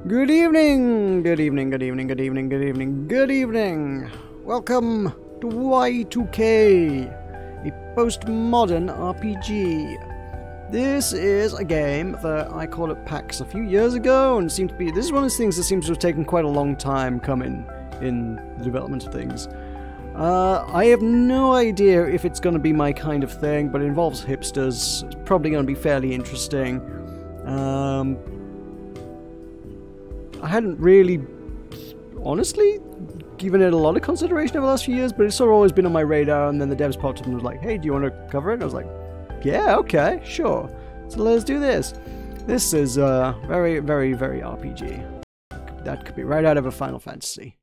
Good evening, good evening, good evening, good evening, good evening, good evening. Welcome to Y2K, a postmodern RPG. This is a game that I called at PAX a few years ago, and seemed to be. This is one of those things that seems to have taken quite a long time coming in the development of things. I have no idea if it's going to be my kind of thing, but it involves hipsters. It's probably going to be fairly interesting. I hadn't really, honestly, given it a lot of consideration over the last few years, but it's sort of always been on my radar, and then the devs popped up and was like, hey, do you want to cover it? I was like, yeah, okay, sure. So let's do this. This is very, very, very RPG. That could be right out of a Final Fantasy.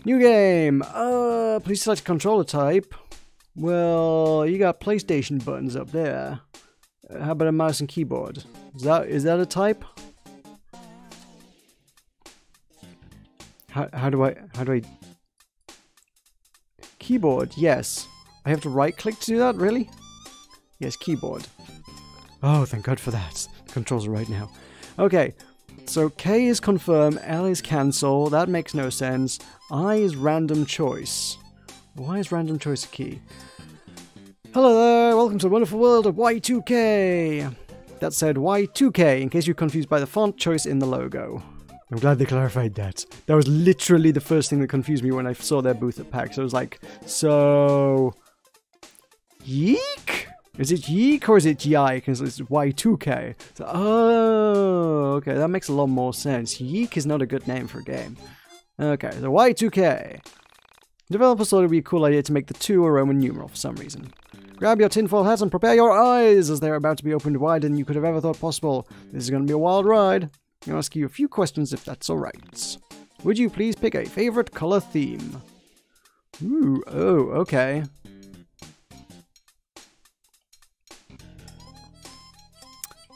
New game. Please select a controller type. Well, you got PlayStation buttons up there. How about a mouse and keyboard? Is that a type? How do I... Keyboard, yes. I have to right-click to do that, really? Yes, keyboard. Oh, thank God for that. The controls are right now. Okay, so K is confirm, L is cancel. That makes no sense. I is random choice. Why is random choice a key? Hello there, welcome to the wonderful world of Y2K. That said Y2K, in case you're confused by the font choice in the logo. I'm glad they clarified that. That was literally the first thing that confused me when I saw their booth at PAX. I was like, so... YIIK? Is it YIIK or is it YIIK? Because it's Y2K. So, oh, okay, that makes a lot more sense. YIIK is not a good name for a game. Okay, so Y2K. Developers thought it would be a cool idea to make the 2 a Roman numeral for some reason. Grab your tinfoil hats and prepare your eyes, as they're about to be opened wider than you could have ever thought possible. This is going to be a wild ride. I'll ask you a few questions if that's alright. Would you please pick a favorite color theme? Ooh, oh, okay.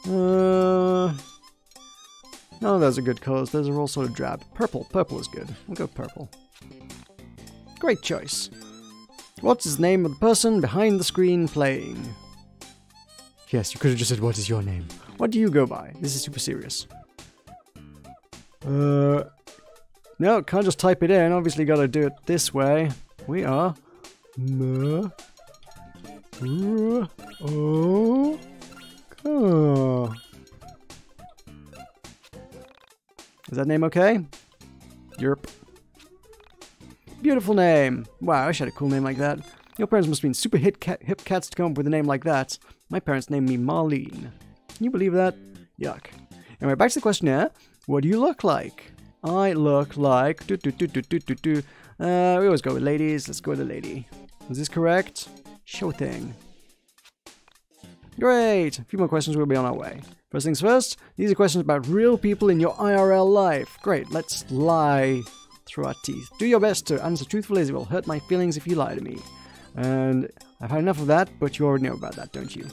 No, those are good colors. Those are all sort of drab. Purple. Purple is good. We'll go purple. Great choice. What's the name of the person behind the screen playing? Yes, you could have just said, what is your name? What do you go by? This is super serious. No, can't just type it in. Obviously gotta do it this way. We are... Is that name okay? Yerp. Beautiful name. Wow, I wish I had a cool name like that. Your parents must have been super hip cats to come up with a name like that. My parents named me Marlene. Can you believe that? Yuck. Anyway, back to the questionnaire. What do you look like? I look like... We always go with ladies. Let's go with a lady. Is this correct? Sure thing. Great! A few more questions, we'll be on our way. First things first, these are questions about real people in your IRL life. Great, let's lie through our teeth. Do your best to answer truthfully, as it will hurt my feelings if you lie to me. And I've had enough of that, but you already know about that, don't you?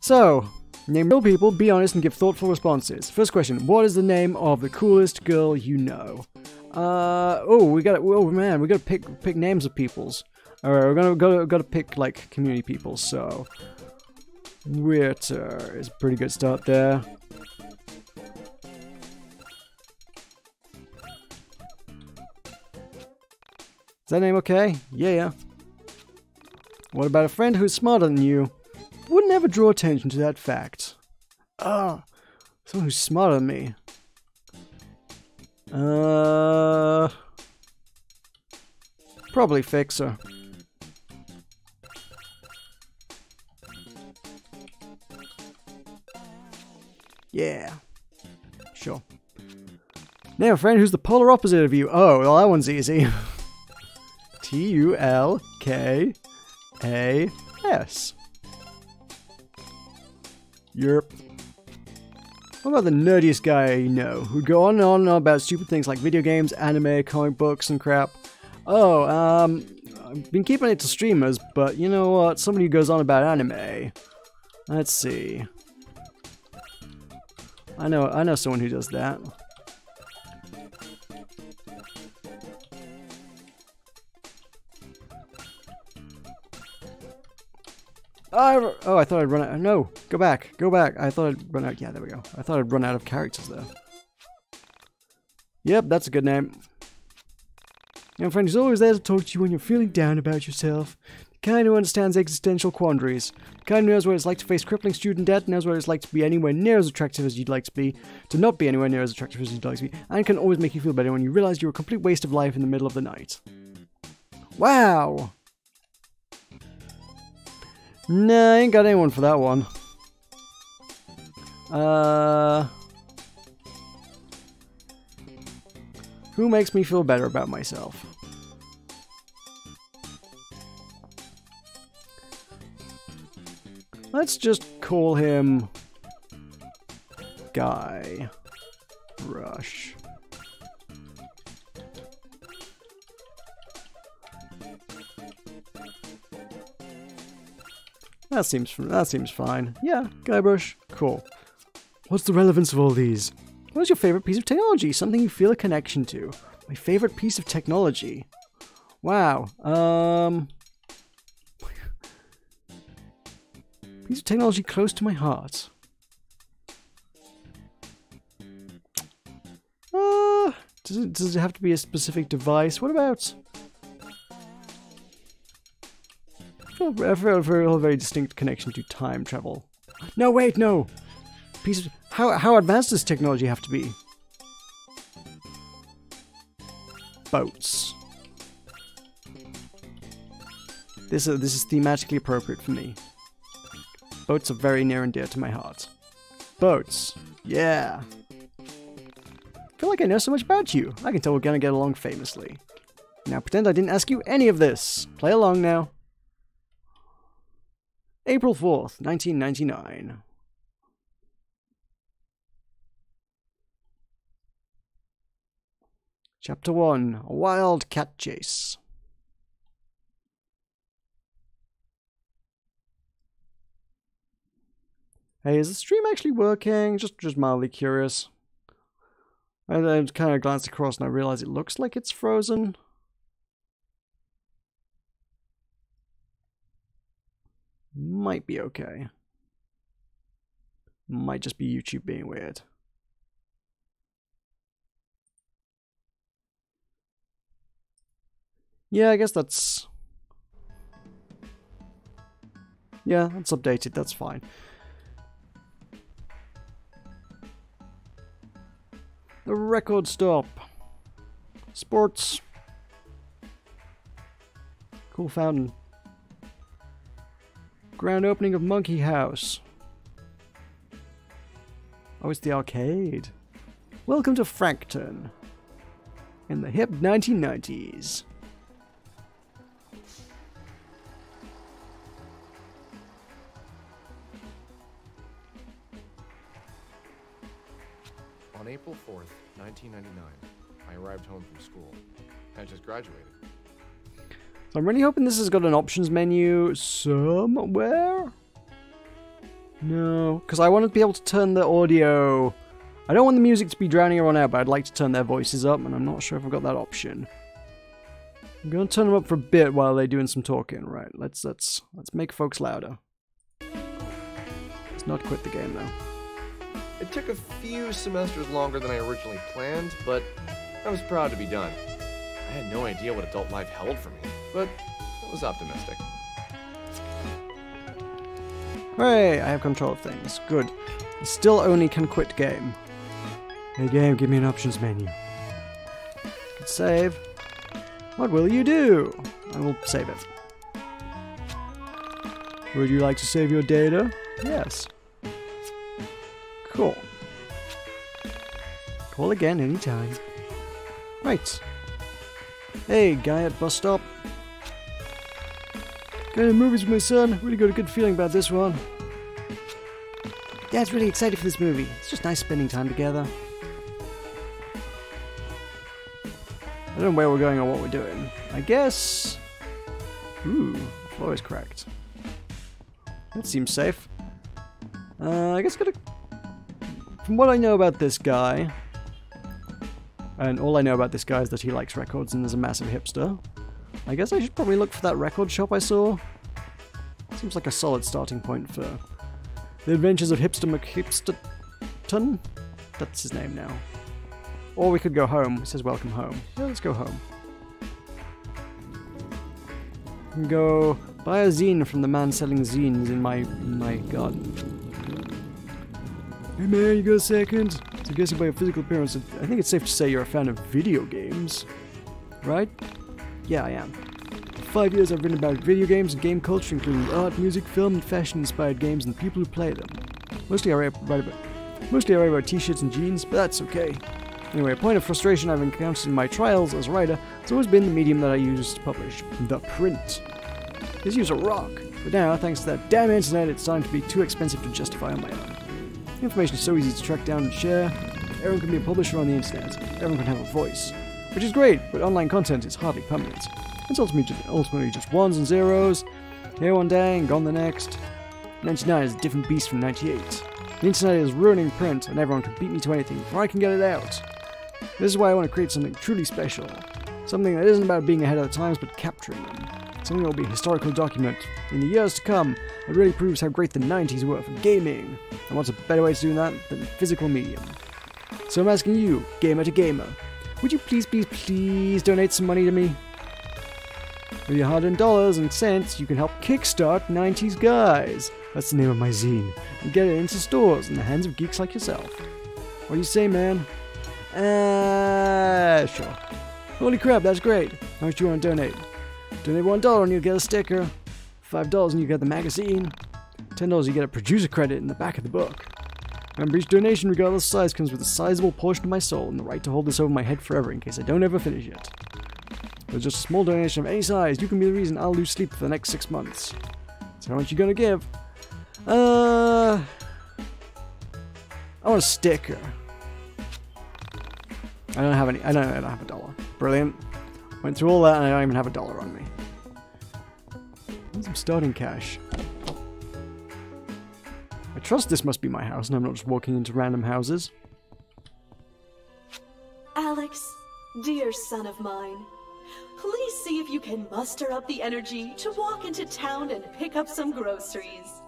So... name real people, be honest, and give thoughtful responses. First question, what is the name of the coolest girl you know? We gotta pick names of peoples. Alright, we're gotta pick, like, community peoples, so... Witter is a pretty good start there. Is that name okay? Yeah. What about a friend who's smarter than you? Would never draw attention to that fact. Someone who's smarter than me. Probably Fixer. Yeah. Sure. Name a friend who's the polar opposite of you. Oh, well, that one's easy. T-U-L-K-A-S. Yerp. What about the nerdiest guy you know, who'd go on and on about stupid things like video games, anime, comic books, and crap? I've been keeping it to streamers, but you know what? Somebody who goes on about anime. Let's see. I know someone who does that. Oh, I thought I'd run out. No, go back. I thought I'd run out. Yeah, there we go. I thought I'd run out of characters, though. Yep, that's a good name. Your friend is always there to talk to you when you're feeling down about yourself. The kind who understands existential quandaries. The kind who knows what it's like to face crippling student debt, knows what it's like to be anywhere near as attractive as you'd like to be, to not be anywhere near as attractive as you'd like to be, and can always make you feel better when you realize you're a complete waste of life in the middle of the night. Wow! Nah, I ain't got anyone for that one. Who makes me feel better about myself? Let's just call him Guy Rush. That seems fine. Yeah, Guybrush. Cool. What's the relevance of all these? What is your favorite piece of technology? Something you feel a connection to. My favorite piece of technology. Wow. Piece of technology close to my heart. Does it have to be a specific device? What about... I feel a very distinct connection to time travel. No, wait, no! Piece of... How advanced does technology have to be? Boats. This is thematically appropriate for me. Boats are very near and dear to my heart. Boats. Yeah. I feel like I know so much about you. I can tell we're gonna get along famously. Now pretend I didn't ask you any of this. Play along now. April 4th, 1999. Chapter 1. A Wild Cat Chase. Hey, is the stream actually working? Just mildly curious. I kind of glanced across and I realized it looks like it's frozen. Might be okay. Might just be YouTube being weird. Yeah, I guess that's... Yeah, that's updated, that's fine. The record stop. Sports. Cool fountain. Grand opening of Monkey House. Oh, it's the arcade. Welcome to Frankton. In the hip 1990s. On April 4th, 1999, I arrived home from school. I just graduated. So I'm really hoping this has got an options menu somewhere. No, because I want to be able to turn the audio. I don't want the music to be drowning everyone out, but I'd like to turn their voices up, and I'm not sure if I've got that option. I'm going to turn them up for a bit while they're doing some talking. Right, let's make folks louder. Let's not quit the game though. It took a few semesters longer than I originally planned, but I was proud to be done. I had no idea what adult life held for me, but I was optimistic. Hooray, I have control of things. Good. I still only can quit game. Hey game, give me an options menu. Could save. What will you do? I will save it. Would you like to save your data? Yes. Cool. Call again anytime. Right. Hey, guy at bus stop. Going to movies with my son. Really got a good feeling about this one. Dad's really excited for this movie. It's just nice spending time together. I don't know where we're going or what we're doing. I guess... Ooh, the floor is cracked. That seems safe. I guess gotta... From what I know about this guy... And all I know about this guy is that he likes records and is a massive hipster. I guess I should probably look for that record shop I saw. Seems like a solid starting point for the adventures of Hipster McHipsterton. That's his name now. Or we could go home. It says welcome home. Yeah, let's go home. We can go buy a zine from the man selling zines in my garden. Hey man, you got a second? So guessing by your physical appearance, I think it's safe to say you're a fan of video games. Right? Yeah, I am. For 5 years I've written about video games and game culture, including art, music, film, and fashion-inspired games and the people who play them. Mostly I write about t-shirts and jeans, but that's okay. Anyway, a point of frustration I've encountered in my trials as a writer has always been the medium that I use to publish, the print. This used to rock, but now, thanks to that damn internet, it's starting to be too expensive to justify on my own. The information is so easy to track down and share. Everyone can be a publisher on the internet. Everyone can have a voice. Which is great, but online content is hardly permanent. It's ultimately just ones and zeros. Here one day and gone the next. 99 is a different beast from 98. The internet is ruining print, and everyone can beat me to anything before I can get it out. This is why I want to create something truly special. Something that isn't about being ahead of the times, but capturing them. Something that will be a historical document in the years to come that really proves how great the 90s were for gaming. And what's a better way to do that than physical medium? So I'm asking you, gamer to gamer, would you please donate some money to me? With your hard-earned dollars and cents, you can help kickstart 90s Guys. That's the name of my zine. And get it into stores in the hands of geeks like yourself. What do you say, man? Sure. Holy crap, that's great. How much do you want to donate? Donate $1 and you'll get a sticker. $5 and you get the magazine. $10 you get a producer credit in the back of the book. Remember, each donation, regardless of size, comes with a sizable portion of my soul and the right to hold this over my head forever in case I don't ever finish it. With just a small donation of any size, you can be the reason I'll lose sleep for the next 6 months. So how much you gonna give? I want a sticker. I don't have a dollar. Brilliant. Went through all that and I don't even have a dollar on me. Where's some starting cash? I trust this must be my house and I'm not just walking into random houses. Alex, dear son of mine, please see if you can muster up the energy to walk into town and pick up some groceries.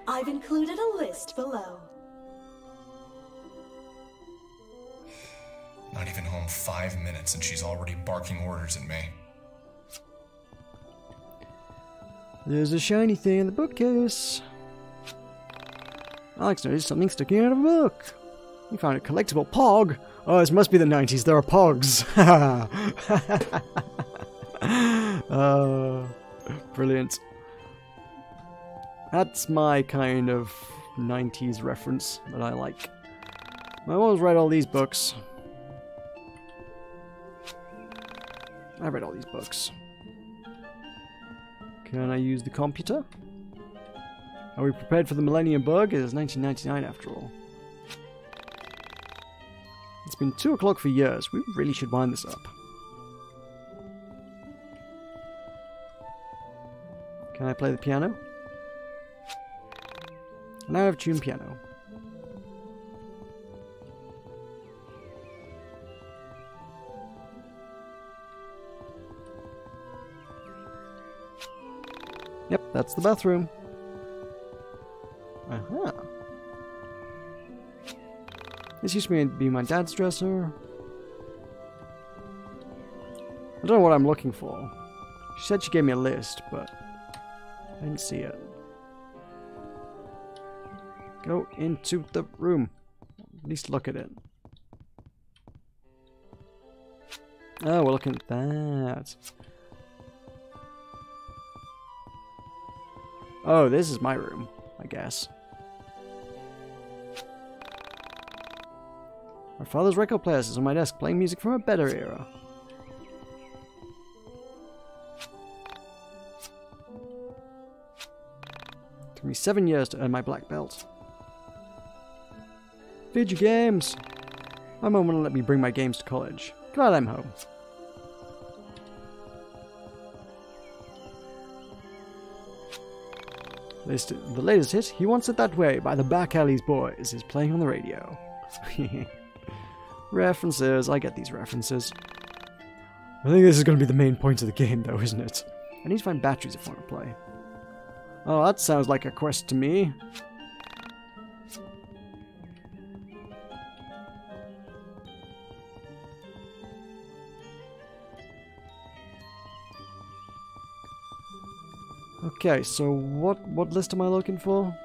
I've included a list below. Not even home 5 minutes and she's already barking orders at me. There's a shiny thing in the bookcase. Alex noticed something sticking out of a book. He found a collectible Pog. Oh, this must be the 90s. There are Pogs. Brilliant. That's my kind of 90s reference that I like. My mom has read all these books. I read all these books. Can I use the computer? Are we prepared for the Millennium Bug? It is 1999 after all. It's been 2 o'clock for years. We really should wind this up. Can I play the piano? Now I have tuned piano. Yep, that's the bathroom. Uh-huh. This used to be my dad's dresser. I don't know what I'm looking for. She said she gave me a list, but I didn't see it. Go into the room. At least look at it. Oh, we're looking at that. Oh, this is my room, I guess. My father's record player is on my desk, playing music from a better era. It took me 7 years to earn my black belt. Video games! My mom wouldn't let me bring my games to college. Glad I'm home. The latest hit, He Wants It That Way by the Back Alleys Boys, is playing on the radio. References, I get these references. I think this is going to be the main point of the game though, isn't it? I need to find batteries if I want to play. Oh, that sounds like a quest to me. Okay, so what list am I looking for?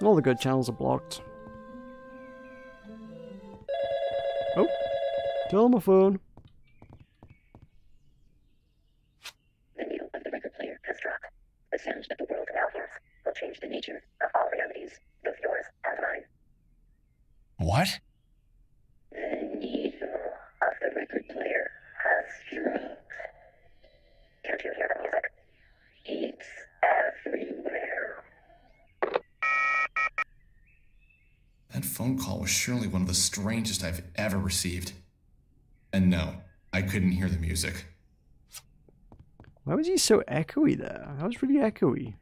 All the good channels are blocked. Oh, telephone. The needle of the record player has dropped. The sound that the world now hears will change the nature of all realities, both yours and mine. What? The needle of the record player has dropped. Can't you hear the music? It's everywhere. That phone call was surely one of the strangest I've ever received. And no, I couldn't hear the music. Why was he so echoey there? That was really echoey.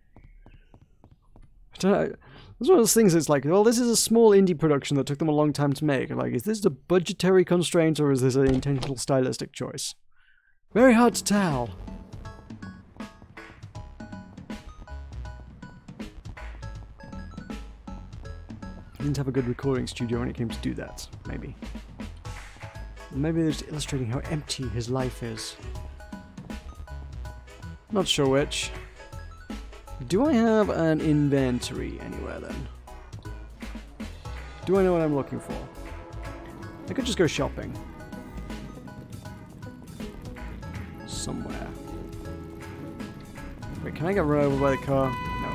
I don't know. It's one of those things that's like, well, this is a small indie production that took them a long time to make. Like, is this a budgetary constraint or is this an intentional stylistic choice? Very hard to tell. He didn't have a good recording studio when it came to do that, maybe. Maybe they're just illustrating how empty his life is. Not sure which. Do I have an inventory anywhere then? Do I know what I'm looking for? I could just go shopping. Somewhere. Wait, can I get run over by the car? No.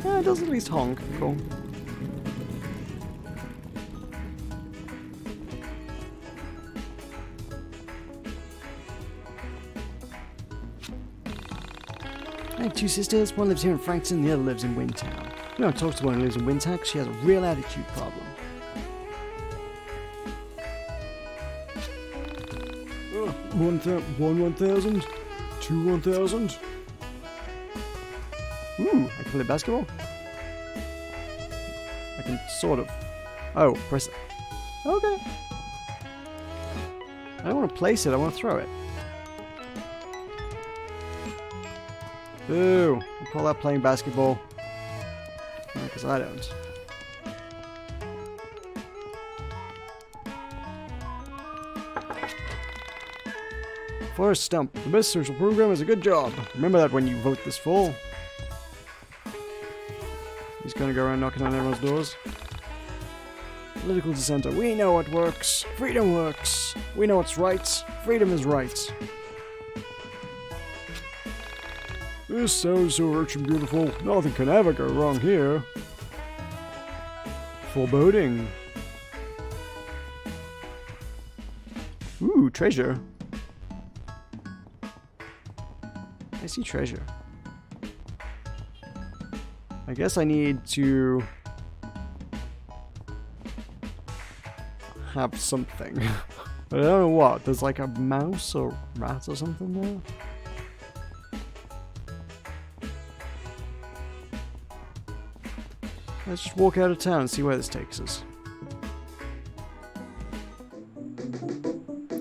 Yeah, it does at least honk. Cool. I have two sisters. One lives here in Frankton, the other lives in Windtown. We don't talk to one who lives in Windtown because she has a real attitude problem. One 1,000. Two 1,000. Ooh, I can play basketball. I can sort of. Oh, press it. Okay. I don't want to place it, I want to throw it. Ooh, you call that playing basketball? Because I don't. Forest Stump, the best social program is a good job. Remember that when you vote this fall. He's gonna go around knocking on everyone's doors. Political dissenter, we know what works. Freedom works. We know what's right. Freedom is right. This sounds so rich and beautiful. Nothing can ever go wrong here. Foreboding. Ooh, treasure. I see treasure. I guess I need to have something. But I don't know what. There's like a mouse or rat or something there. Let's just walk out of town and see where this takes us.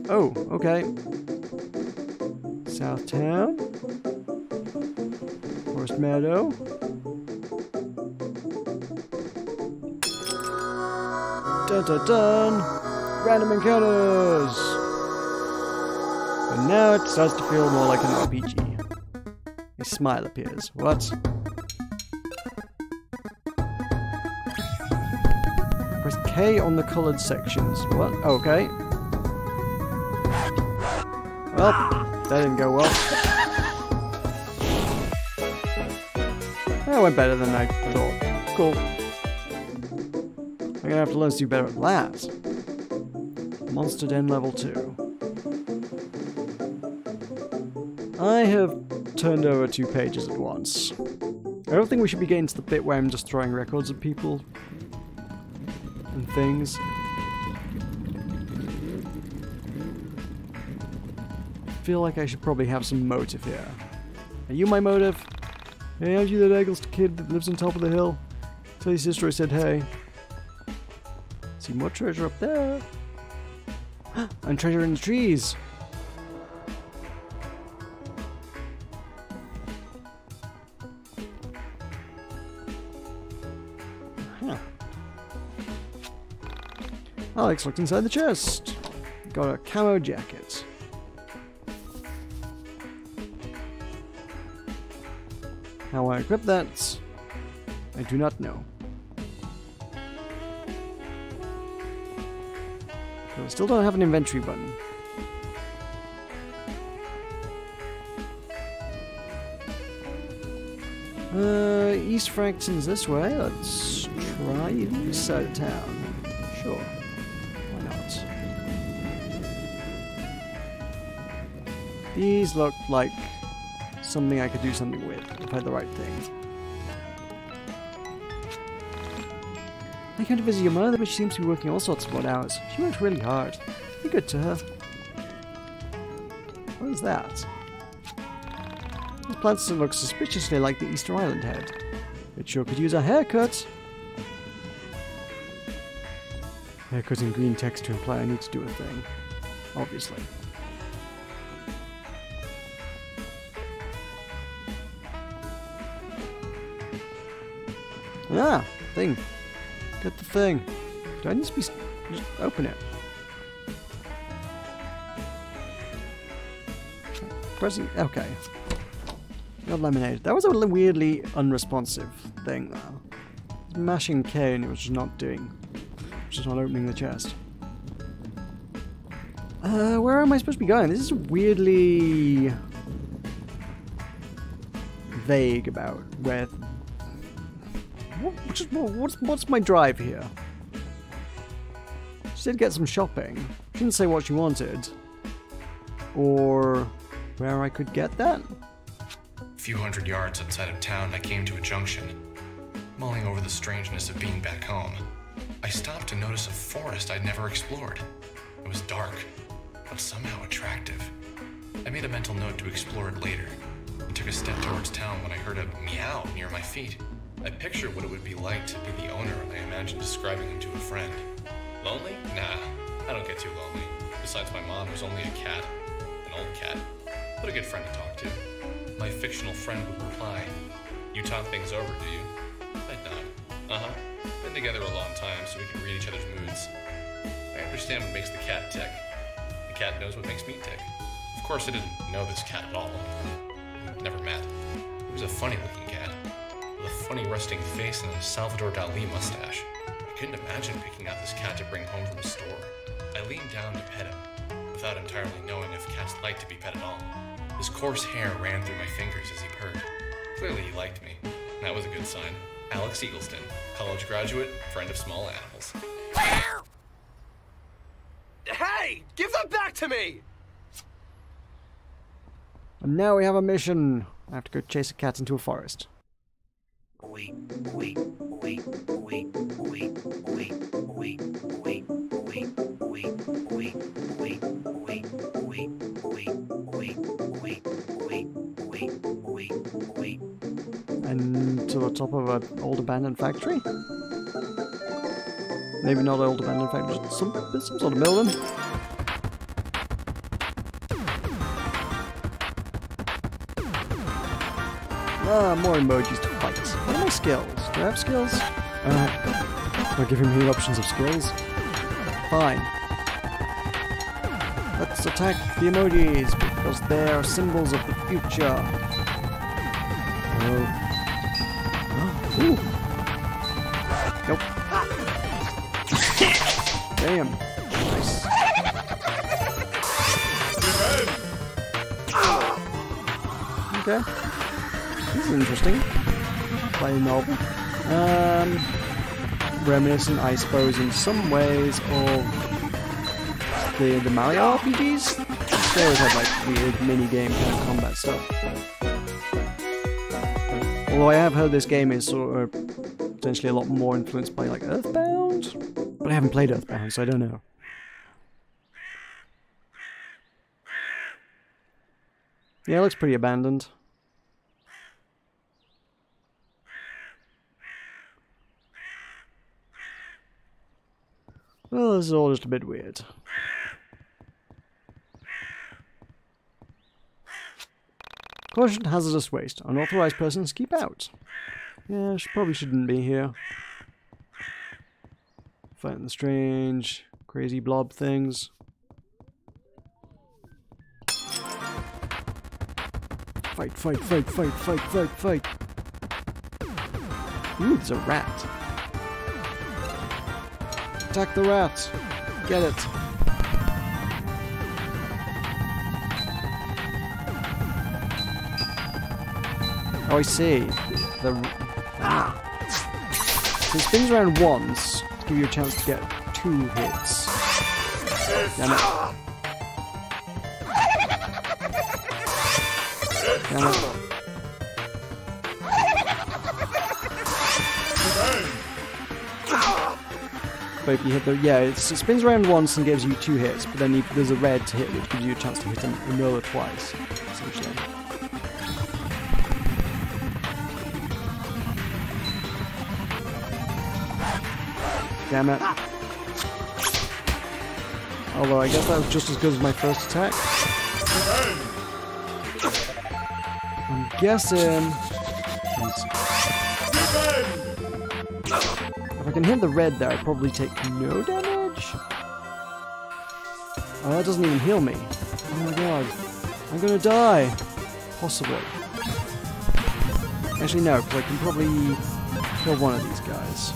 Oh, okay. South Town. Forest Meadow. Dun dun dun! Random encounters! And now it starts to feel more like an RPG. A smile appears. What? Press K on the coloured sections. What? Okay. Well, that didn't go well. That went better than I thought. Cool. I'm gonna have to learn to do better at that. Monster Den level 2. I have turned over 2 pages at once. I don't think we should be getting to the bit where I'm just throwing records at people and things. I feel like I should probably have some motive here. Are you my motive? Hey, aren't you that Eggleston kid that lives on top of the hill? Tell your sister I said hey. See more treasure up there. And treasure in the trees. Huh. Alex looked inside the chest. Got a camo jacket. How I equip that, I do not know. I still don't have an inventory button. East Frankton's this way. Let's try this side of town. Sure. Why not? These look like something I could do something with if I had the right thing. I came to visit your mother, but she seems to be working all sorts of odd hours. She works really hard. Be good to her. What is that? These plants look suspiciously like the Easter Island head. It sure could use a haircut. Haircut in green text to imply I need to do a thing. Obviously. Ah! Thing. Get the thing. Do I need to be... just open it? Pressing... okay. Got lemonade. That was a weirdly unresponsive thing, though. Mashing K and it was just not doing... just not opening the chest. Where am I supposed to be going? This is weirdly... vague about where... What's my drive here? She did get some shopping. She didn't say what she wanted. Or where I could get that? A few hundred yards outside of town, I came to a junction. Mulling over the strangeness of being back home, I stopped to notice a forest I'd never explored. It was dark, but somehow attractive. I made a mental note to explore it later, and took a step towards town when I heard a meow near my feet. I pictured what it would be like to be the owner, and I imagined describing him to a friend. Lonely? Nah, I don't get too lonely. Besides my mom, there's only a cat. An old cat. But a good friend to talk to. My fictional friend would reply, "You talk things over, do you?" I'd nod. Uh-huh. Been together a long time, so we can read each other's moods. I understand what makes the cat tick. The cat knows what makes me tick. Of course, I didn't know this cat at all. We'd never met. He was a funny-looking cat, with a funny rusting face and a Salvador Dali mustache. I couldn't imagine picking out this cat to bring home from a store. I leaned down to pet him, without entirely knowing if cats like to be pet at all. His coarse hair ran through my fingers as he purred. Clearly he liked me. That was a good sign. Alex Eagleston, college graduate, friend of small animals. Hey! Give them back to me! And now we have a mission. I have to go chase a cat into a forest. And to the top of an old abandoned factory? Maybe not old abandoned factory, some sort of building. Ah, more emojis to fight. What are my skills? Do I have skills? Not giving me options of skills. Fine. Let's attack the emojis because they are symbols of the future. Oh. Ooh. Nope. Damn. Nice. Okay. This is interesting. Quite novel. Reminiscent, I suppose, in some ways of the Mario RPGs. They always have like weird mini-game kind of combat stuff. Although I have heard this game is sort of potentially a lot more influenced by like Earthbound, but I haven't played Earthbound, so I don't know. Yeah, it looks pretty abandoned. Well, this is all just a bit weird. Caution, hazardous waste. Unauthorized persons keep out. Yeah, she probably shouldn't be here. Fighting the strange, crazy blob things. Fight, fight, fight, fight, fight, fight, fight. Ooh, there's a rat. Attack the rat. Get it. Oh, I see. So it spins around once to give you a chance to get 2 hits. Damn it. Damn it. But if you hit the... Yeah, it spins around once and gives you 2 hits, but then there's a red to hit, which gives you a chance to hit another twice, essentially. Damn it. Although I guess that was just as good as my first attack. I'm guessing... If I can hit the red there, I probably take no damage? Oh, that doesn't even heal me. Oh my god. I'm gonna die. Possibly. Actually no, because I can probably kill one of these guys.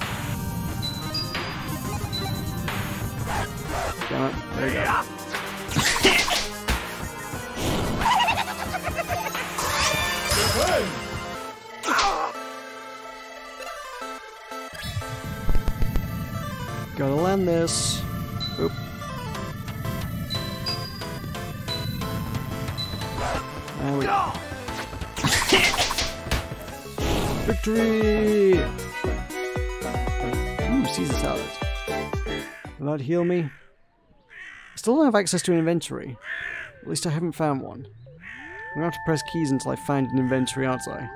Damn it. There we go. Gotta land this. Oop. There we go. Victory! Ooh, Caesar salad. Will that heal me? I still don't have access to an inventory. At least I haven't found one. I'm gonna have to press keys until I find an inventory, aren't I?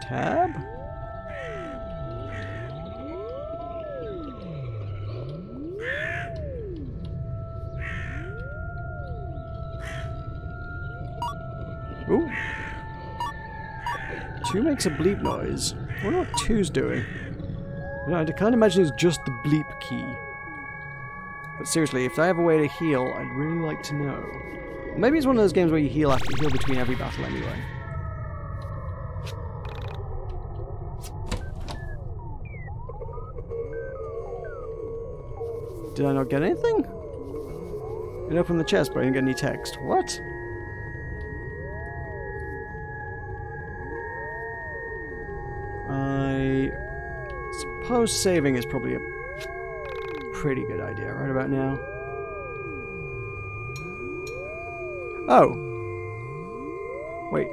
Tab? Ooh. 2 makes a bleep noise. I wonder what 2's doing. No, I can't imagine it's just the bleep key. But seriously, if I have a way to heal, I'd really like to know. Maybe it's one of those games where you heal between every battle anyway. Did I not get anything? It opened the chest, but I didn't get any text. What? I suppose saving is probably a pretty good idea right about now. Oh! Wait.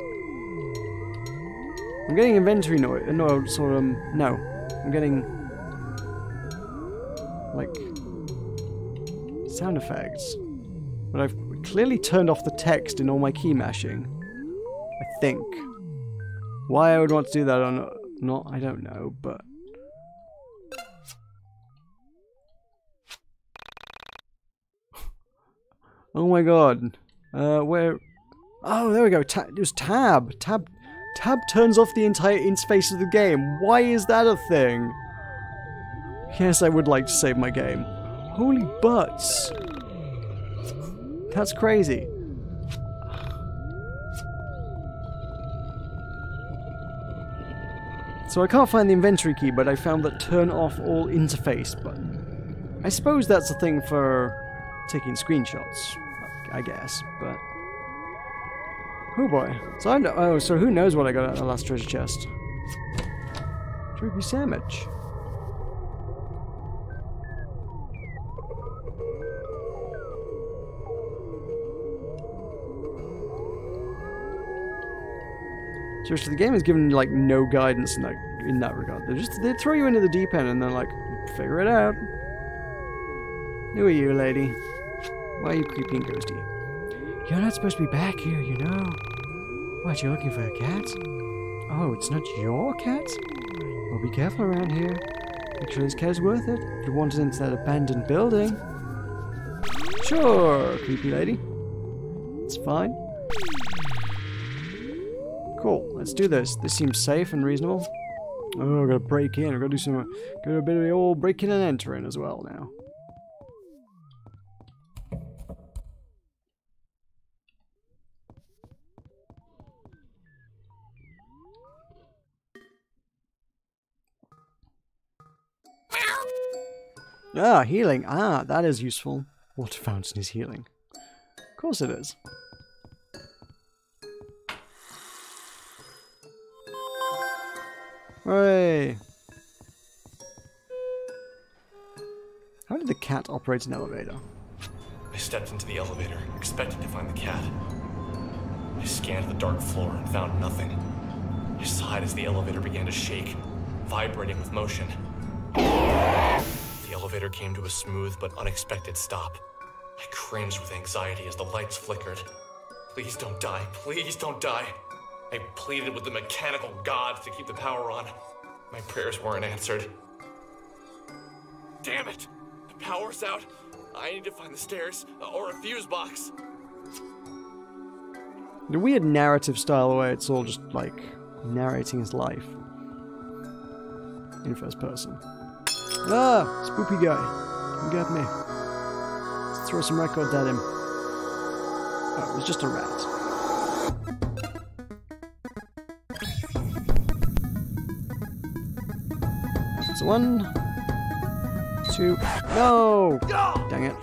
I'm getting inventory noise. No, sort of. No. I'm getting. Like. Sound effects. But I've clearly turned off the text in all my key mashing. I think. Why I would want to do that or not, I don't know, but... Oh my god. Where... Oh, there we go. It was Tab. Tab turns off the entire interface of the game. Why is that a thing? Yes, I would like to save my game. Holy butts. That's crazy. So I can't find the inventory key, but I found that turn off all interface button. I suppose that's a thing for taking screenshots, I guess, but... Oh boy. So I know, oh, so who knows what I got at the last treasure chest? Droopy sandwich. Seriously, the game has given like no guidance in that regard. They throw you into the deep end and then like figure it out. Who are you, lady? Why are you creepy and ghosty? You're not supposed to be back here, you know. What, you're looking for a cat? Oh, it's not your cat? Well, be careful around here. Make sure this cat is worth it. If you want it into that abandoned building. Sure, creepy lady. It's fine. Cool, let's do this. This seems safe and reasonable. Oh, I've got to break in. I've got to do a bit of the old breaking and entering as well now. Ah, healing. Ah, that is useful. Water fountain is healing. Of course it is. Hooray! How did the cat operate an elevator? I stepped into the elevator, expecting to find the cat. I scanned the dark floor and found nothing. I sighed as the elevator began to shake, vibrating with motion. The elevator came to a smooth but unexpected stop. I cringed with anxiety as the lights flickered. Please don't die, please don't die. I pleaded with the mechanical gods to keep the power on. My prayers weren't answered. Damn it! The power's out. I need to find the stairs, or a fuse box. The weird narrative style where it's all just like narrating his life in first person. Ah, spoopy guy, come get me. Let's throw some records at him. Oh, it was just a rat. So 1, 2, no! Dang it.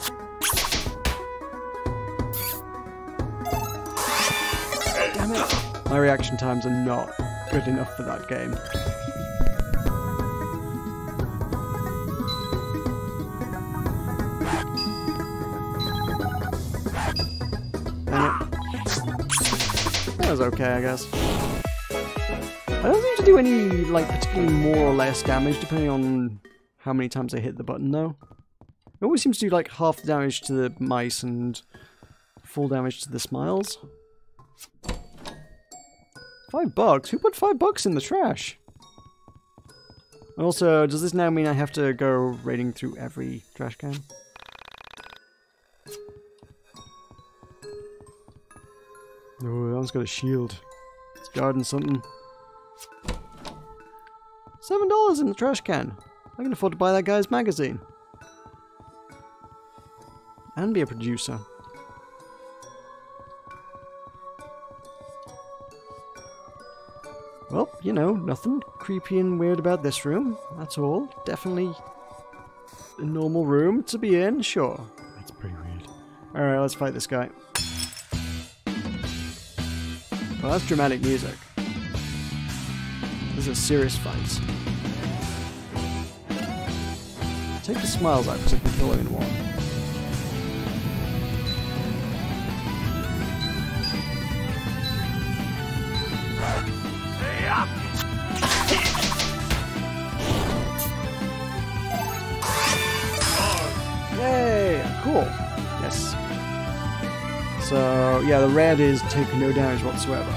Damn it. My reaction times are not good enough for that game. Dang it. That was okay, I guess. I don't seem to do any, like, particularly more or less damage depending on how many times I hit the button, though. It always seems to do, like, half the damage to the mice and full damage to the smiles. $5? Who put $5 in the trash? Also, does this now mean I have to go raiding through every trash can? Oh, that one's got a shield. It's guarding something. $7 in the trash can. I can afford to buy that guy's magazine. And be a producer. Well, you know, nothing creepy and weird about this room. That's all. Definitely a normal room to be in, sure. That's pretty weird. Alright, let's fight this guy. Well, that's dramatic music. This is a serious fight. Take the smiles out because I can kill him in one. Yay! Cool. Yes. So, yeah, the red is take no damage whatsoever.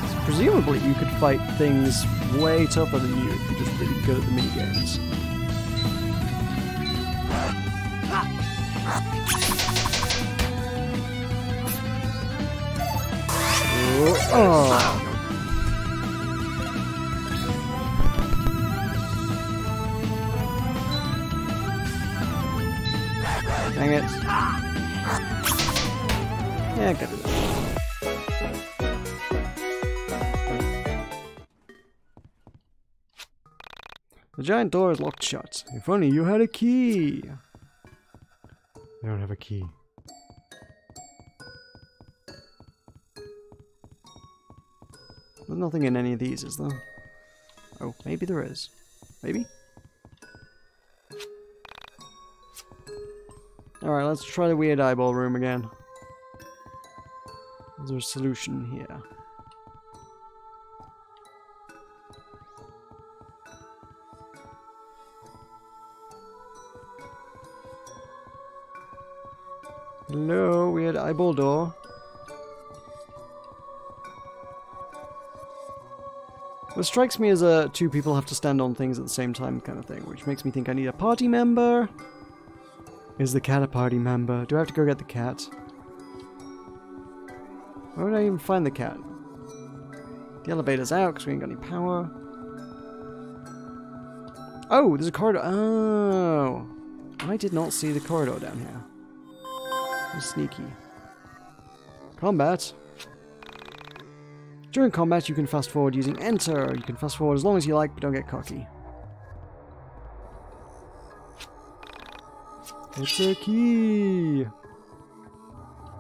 So presumably you could fight things way tougher than you if you're just really good at the minigames. Oh. Dang it. Yeah, good enough. The giant door is locked shut. If only you had a key. I don't have a key. There's nothing in any of these, is there? Oh, maybe there is. Maybe? Alright, let's try the weird eyeball room again. Is there a solution here? Hello, weird eyeball door. What strikes me as a two people have to stand on things at the same time kind of thing, which makes me think I need a party member. Is the cat a party member? Do I have to go get the cat? Where would I even find the cat? The elevator's out because we ain't got any power. Oh, there's a corridor. Oh, I did not see the corridor down here. I'm sneaky. Combat. During combat, you can fast forward using Enter. You can fast forward as long as you like, but don't get cocky. It's a key!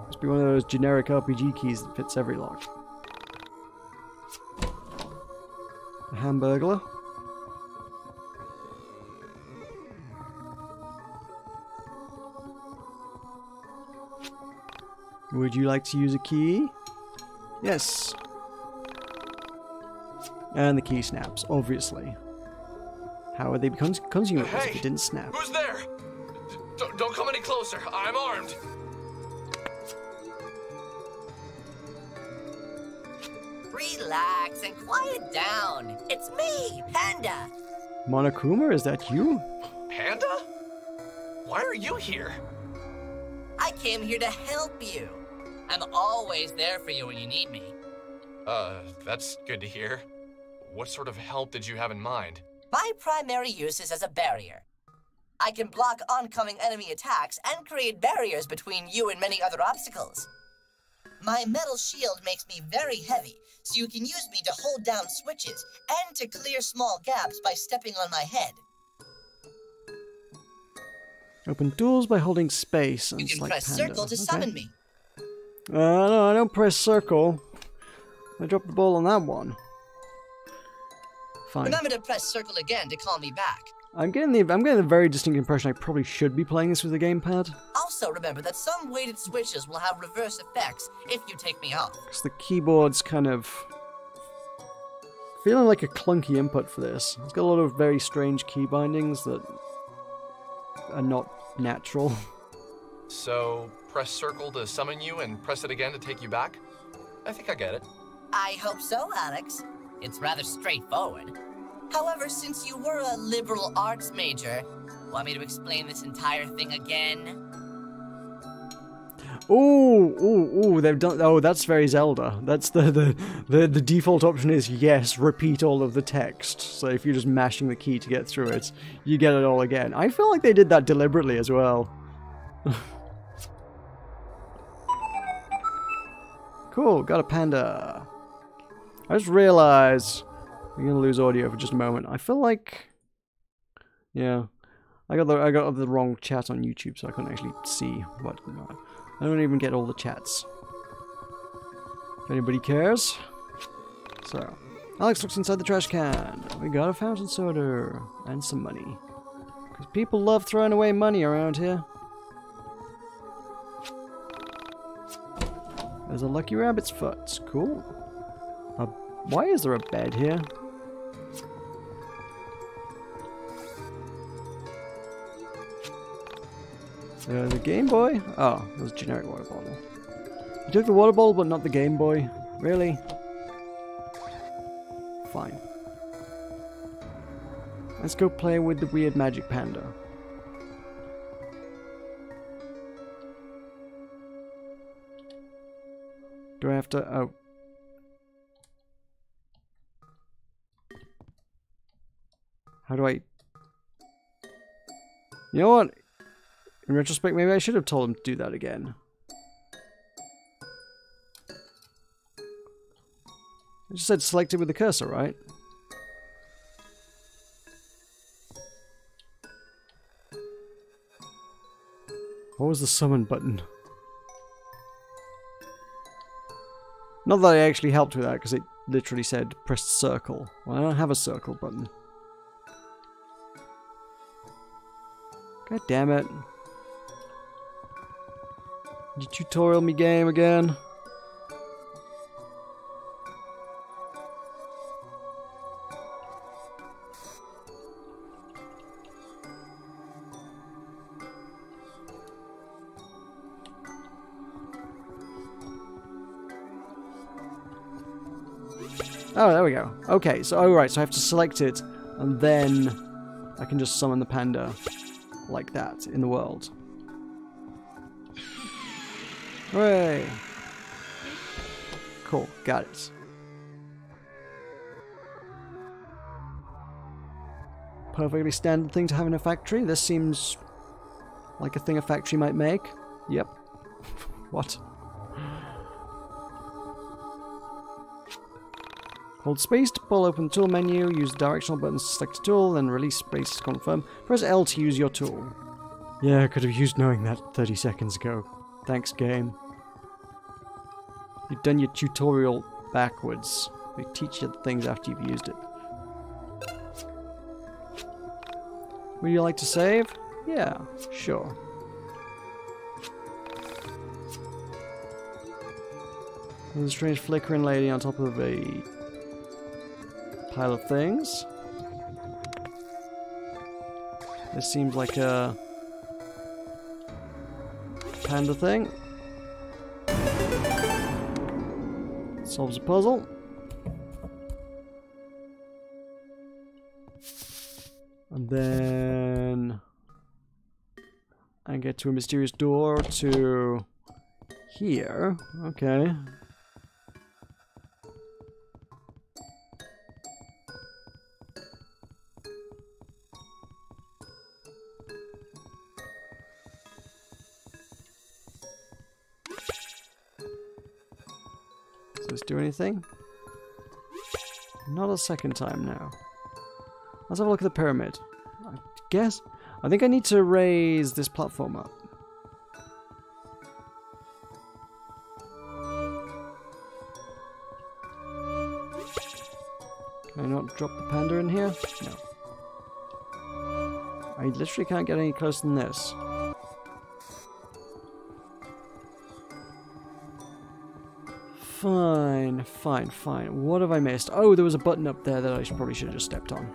Must be one of those generic RPG keys that fits every lock. A hamburglar. Would you like to use a key? Yes. And the key snaps, obviously. How would they be consumables if it didn't snap? Who's there? Don't come any closer. I'm armed. Relax and quiet down. It's me, Panda. Monokuma, is that you? Panda? Why are you here? I came here to help you. I'm always there for you when you need me. That's good to hear. What sort of help did you have in mind? My primary use is as a barrier. I can block oncoming enemy attacks and create barriers between you and many other obstacles. My metal shield makes me very heavy, so you can use me to hold down switches and to clear small gaps by stepping on my head. Open doors by holding space and You can select press Panda. circle to Okay. summon me. No, I don't press circle. I dropped the ball on that one. Fine. Remember to press circle again to call me back. I'm getting a very distinct impression I probably should be playing this with a gamepad. Also remember that some weighted switches will have reverse effects if you take me off. Because the keyboard's kind of feeling like a clunky input for this. It's got a lot of very strange key bindings that are not natural. So, press circle to summon you and press it again to take you back? I think I get it. I hope so, Alex. It's rather straightforward. However, since you were a liberal arts major, want me to explain this entire thing again? Ooh, they've done. Oh, that's very Zelda. That's the default option is yes, repeat all of the text. So if you're just mashing the key to get through it, you get it all again. I feel like they did that deliberately as well. Cool, got a panda. I just realized we're gonna lose audio for just a moment. I feel like, yeah, I got the wrong chat on YouTube, so I couldn't actually see what. I don't even get all the chats. If anybody cares. So, Alex looks inside the trash can. We got a fountain soda and some money, because people love throwing away money around here. There's a lucky rabbit's foot. Cool. Why is there a bed here? The Game Boy? Oh, it was a generic water bottle. You took the water bottle but not the Game Boy? Really? Fine. Let's go play with the weird magic panda. Do I have to... Oh. How do I... You know what? In retrospect, maybe I should have told him to do that again. I just said select it with the cursor, right? What was the summon button? Not that I actually helped with that, because it literally said press circle. Well, I don't have a circle button. God damn it. You tutorial me game again? Oh, there we go. Okay, so, oh right, so I have to select it, and then I can just summon the panda like that in the world. Hooray! Cool, got it. Perfectly standard thing to have in a factory. This seems like a thing a factory might make. Yep. What? Hold space to pull open the tool menu, use the directional buttons to select a tool, then release space to confirm. Press L to use your tool. Yeah, I could have used knowing that 30 seconds ago. Thanks, game. You've done your tutorial backwards. They teach you the things after you've used it. Would you like to save? Yeah, sure. There's a strange flickering lady on top of a pile of things. This seems like a panda thing. Solves a puzzle. And then I get to a mysterious door to here. Okay. Does this do anything? Not a second time now. Let's have a look at the pyramid. I think I need to raise this platform up. Can I not drop the panda in here? No. I literally can't get any closer than this. Fine, fine, fine. What have I missed? Oh, there was a button up there that I probably should have just stepped on.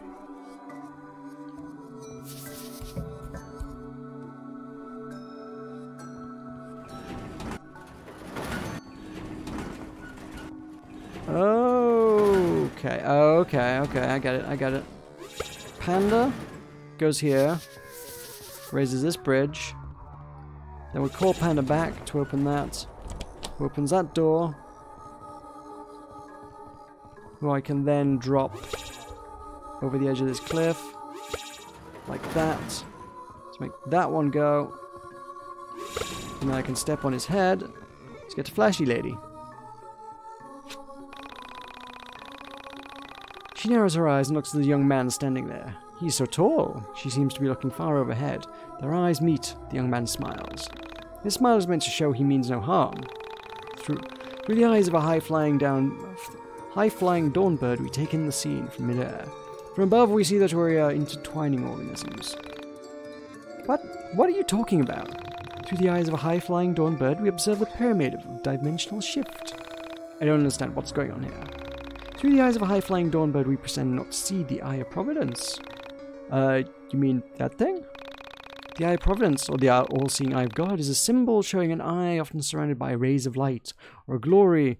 Okay, I get it. Panda goes here, raises this bridge, then we call Panda back to open that, who opens that door, who I can then drop over the edge of this cliff, like that, to make that one go, and then I can step on his head, let's get to Flashy Lady. She narrows her eyes and looks at the young man standing there. He's so tall. She seems to be looking far overhead. Their eyes meet. The young man smiles. His smile is meant to show he means no harm. Through the eyes of a high-flying dawn bird, we take in the scene from midair. From above, we see that we are intertwining organisms. What are you talking about? Through the eyes of a high-flying dawn bird, we observe the pyramid of dimensional shift. I don't understand what's going on here. Through the eyes of a high-flying dawn bird, we pretend not to see the Eye of Providence. You mean that thing? The Eye of Providence, or the all-seeing Eye of God, is a symbol showing an eye often surrounded by rays of light, or a glory,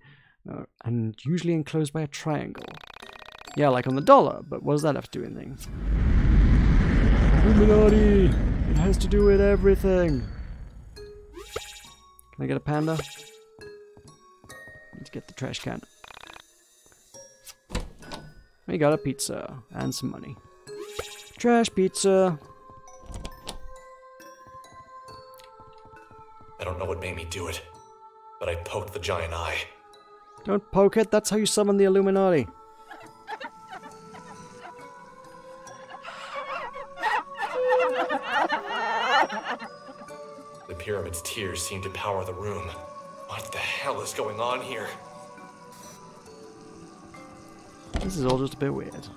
and usually enclosed by a triangle. Yeah, like on the dollar, but what does that have to do with anything? Illuminati! It has to do with everything! Can I get a panda? Let's get the trash can. We got a pizza and some money. Trash pizza. I don't know what made me do it, but I poked the giant eye. Don't poke it, that's how you summon the Illuminati. The pyramid's tears seem to power the room. What the hell is going on here? This is all just a bit weird.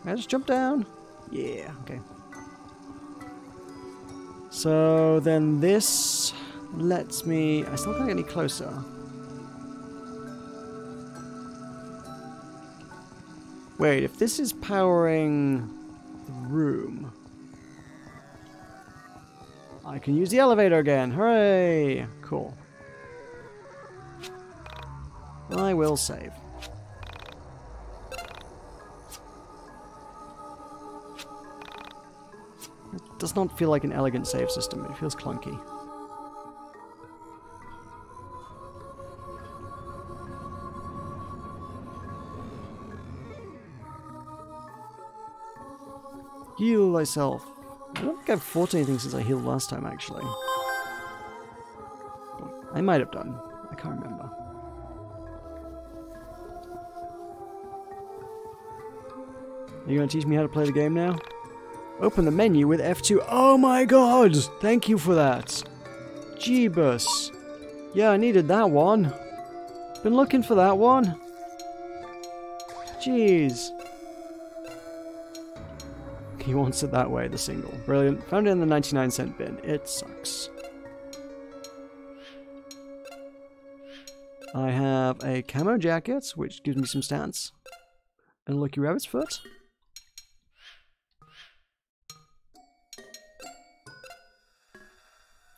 Can I just jump down? Yeah, okay. So then this lets me... I still can't get any closer. Wait, if this is powering the room, I can use the elevator again. Hooray! Cool. I will save. It does not feel like an elegant save system. It feels clunky. Heal thyself. I don't think I've fought anything since I healed last time, actually. I might have done. I can't remember. Are you going to teach me how to play the game now? Open the menu with F2. Oh my god! Thank you for that. Jeebus. Yeah, I needed that one. Been looking for that one. Jeez. He wants it that way, the single. Brilliant. Found it in the 99-cent bin. It sucks. I have a camo jacket, which gives me some stats. And a lucky rabbit's foot.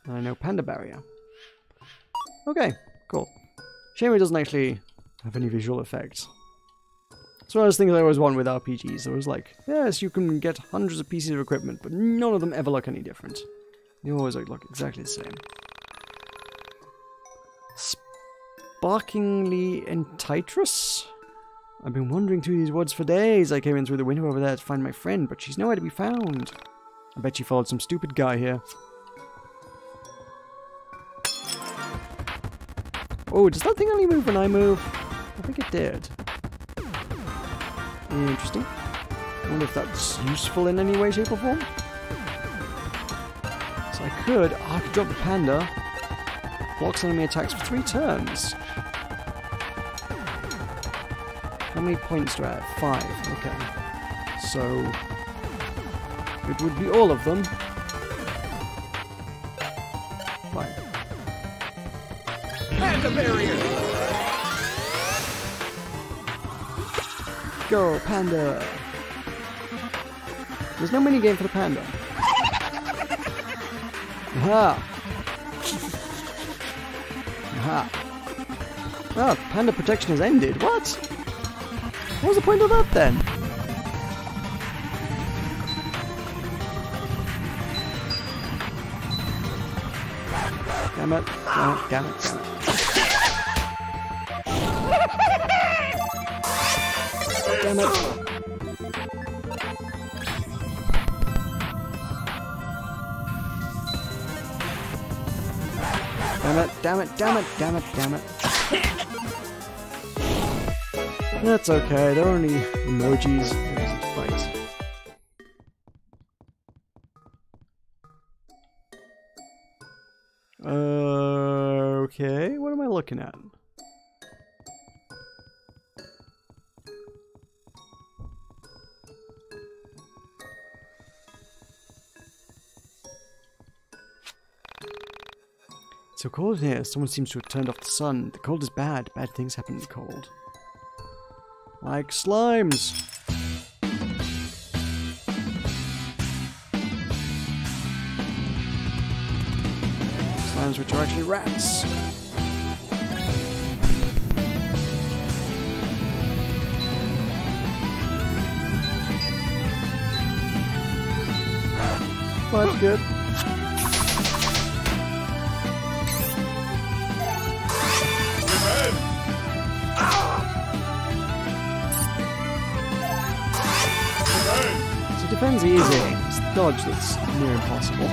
And I know panda barrier. Okay, cool. Shame it doesn't actually have any visual effects. It's one of those things I always want with RPGs. There was like, yes, you can get hundreds of pieces of equipment, but none of them ever look any different. They always look exactly the same. Sparkingly entitrous? I've been wandering through these woods for days. I came in through the window over there to find my friend, but she's nowhere to be found. I bet she followed some stupid guy here. Oh, does that thing only move when I move? I think it did. Interesting. I wonder if that's useful in any way, shape, or form. So I could drop the panda. Blocks enemy attacks for 3 turns. How many points do I have? 5. Okay. So it would be all of them. 5. Panda barrier! Go, panda! There's no minigame for the panda. Aha! Aha! Ah, panda protection has ended. What? What was the point of that then? Damn it. Damn it, damn it, damn it. Damn it. Damn it, damn it, damn it, damn it, damn it. That's okay, they're only emojis. Fight. Okay, what am I looking at? So cold in here. Someone seems to have turned off the sun. The cold is bad. Bad things happen in the cold. Like slimes. Slimes which are actually rats. Well, that's good. Defense easy. It's dodge that's near impossible.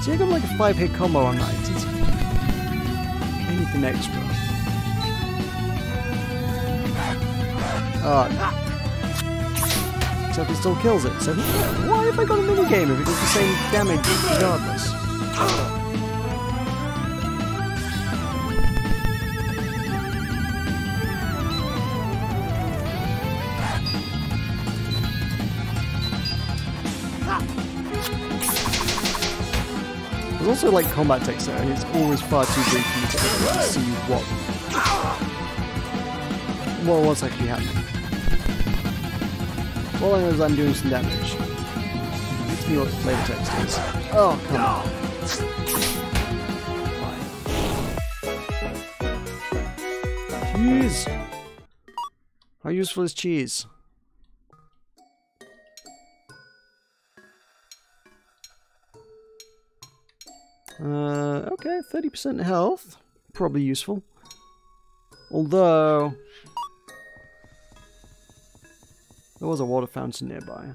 See, I got like a 5-hit combo on that. It's anything extra. Except it still kills it. So why have I got a minigame if it does the same damage regardless? There's also like combat text there, and it's always far too brief for me to see what's actually happening. All I know is I'm doing some damage. Let's see what the flavor text is. Oh, come on. Cheese! How useful is cheese? Okay, 30% health. Probably useful. Although there was a water fountain nearby.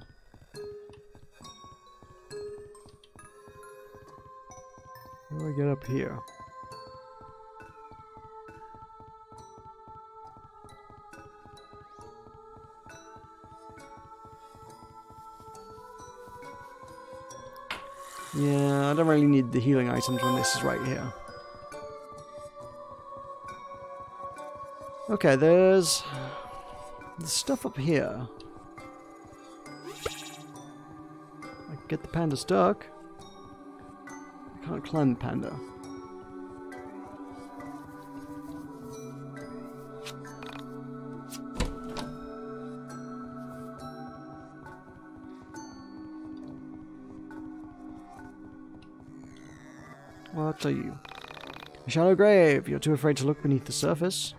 How do I get up here? don't really need the healing items when this is right here. Okay, there's stuff up here. I can get the panda stuck. I can't climb the panda. What are you? A shallow grave. You're too afraid to look beneath the surface.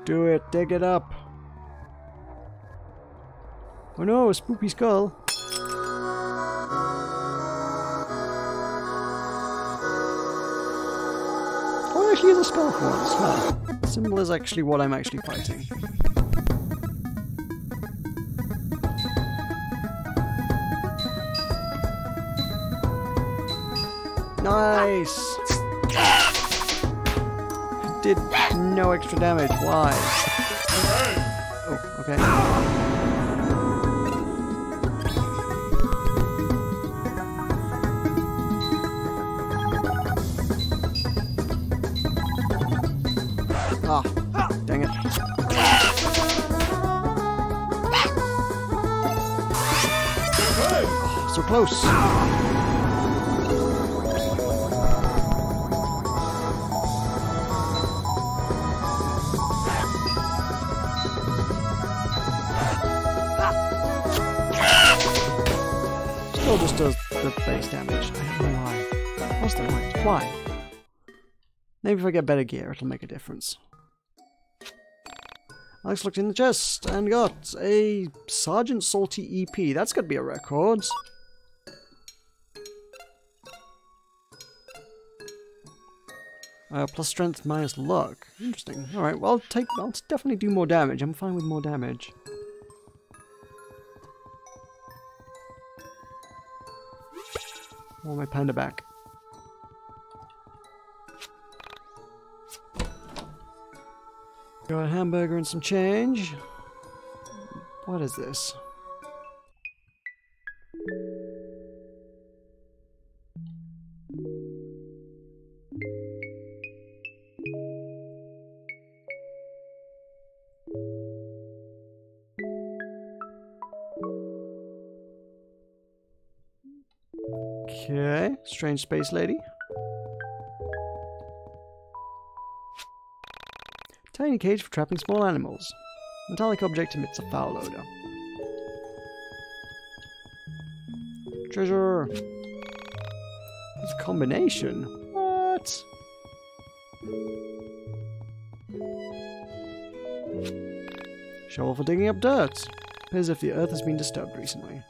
Do it. Dig it up. Oh no, a spoopy skull. Oh, actually is a skull for once. Huh. The symbol is actually what I'm actually fighting. Nice! Did no extra damage. Why? Oh, okay. Ah, dang it. Oh, so close. Still just does the base damage. I don't know why. What's the point? Why? Maybe if I get better gear, it'll make a difference. Alex looked in the chest and got a Sergeant Salty EP. That's gotta be a record. Plus strength minus luck. Interesting. Alright, well I'll definitely do more damage. I'm fine with more damage. I want my panda back. Got a hamburger and some change. What is this? Okay, strange space lady. Tiny cage for trapping small animals. Metallic object emits a foul odor. Treasure! It's a combination. What? Shovel for digging up dirt. Appears as if the earth has been disturbed recently.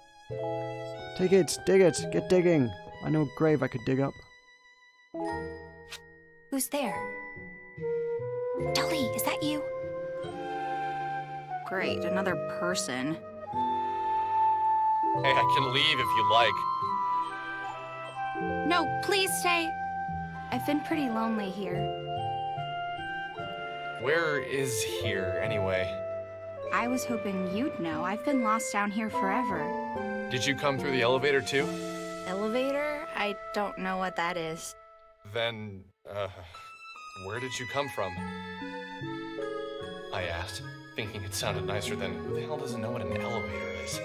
Take it, dig it, get digging. I know a grave I could dig up. Who's there? Dolly, is that you? Great, another person. Hey, I can leave if you like. No, please stay. I've been pretty lonely here. Where is here, anyway? I was hoping you'd know. I've been lost down here forever. Did you come through the elevator too? Elevator? I don't know what that is. Then, where did you come from? I asked, thinking it sounded nicer than, who the hell doesn't know what an elevator is?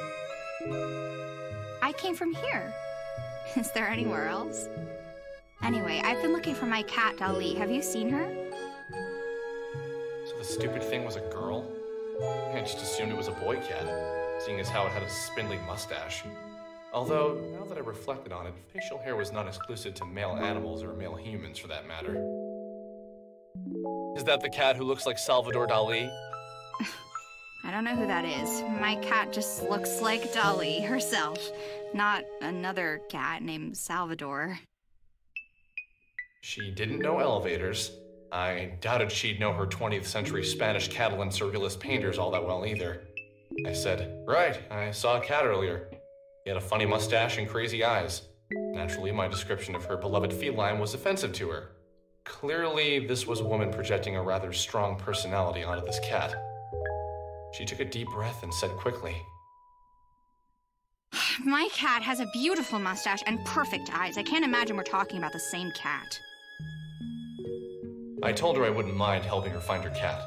I came from here. Is there anywhere else? Anyway, I've been looking for my cat, Dolly. Have you seen her? So the stupid thing was a girl? I just assumed it was a boy cat, seeing as how it had a spindly mustache. Although, now that I reflected on it, facial hair was not exclusive to male animals or male humans for that matter. Is that the cat who looks like Salvador Dali? I don't know who that is. My cat just looks like Dolly herself, not another cat named Salvador. She didn't know elevators. I doubted she'd know her 20th century Spanish Catalan surrealist painters all that well either. I said, right, I saw a cat earlier. He had a funny mustache and crazy eyes. Naturally, my description of her beloved feline was offensive to her. Clearly, this was a woman projecting a rather strong personality onto this cat. She took a deep breath and said quickly, My cat has a beautiful mustache and perfect eyes. I can't imagine we're talking about the same cat. I told her I wouldn't mind helping her find her cat.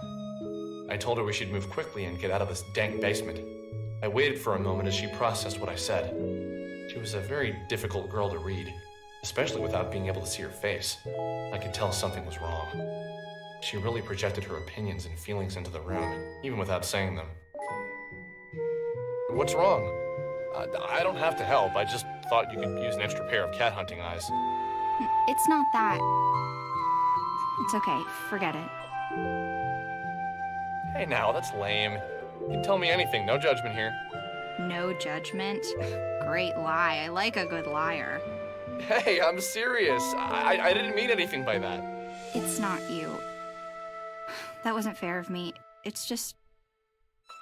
I told her we should move quickly and get out of this dank basement. I waited for a moment as she processed what I said. She was a very difficult girl to read, especially without being able to see her face. I could tell something was wrong. She really projected her opinions and feelings into the room, even without saying them. What's wrong? I don't have to help. I just thought you could use an extra pair of cat hunting eyes. It's not that. It's okay. Forget it. Hey now, that's lame. You can tell me anything, no judgment here. No judgment? Great lie. I like a good liar. Hey, I'm serious. I didn't mean anything by that. It's not you. That wasn't fair of me. It's just...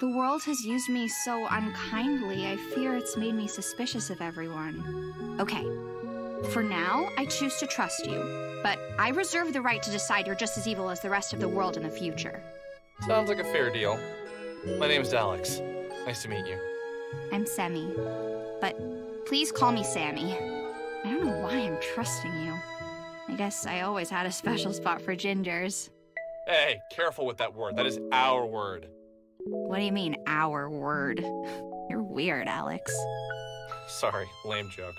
the world has used me so unkindly, I fear it's made me suspicious of everyone. Okay. For now, I choose to trust you. But I reserve the right to decide you're just as evil as the rest of the world in the future. Sounds like a fair deal. My name's Alex. Nice to meet you. I'm Semi. But please call me Sammy. I don't know why I'm trusting you. I guess I always had a special spot for gingers. Hey, careful with that word. That is our word. What do you mean, our word? You're weird, Alex. Sorry, lame joke.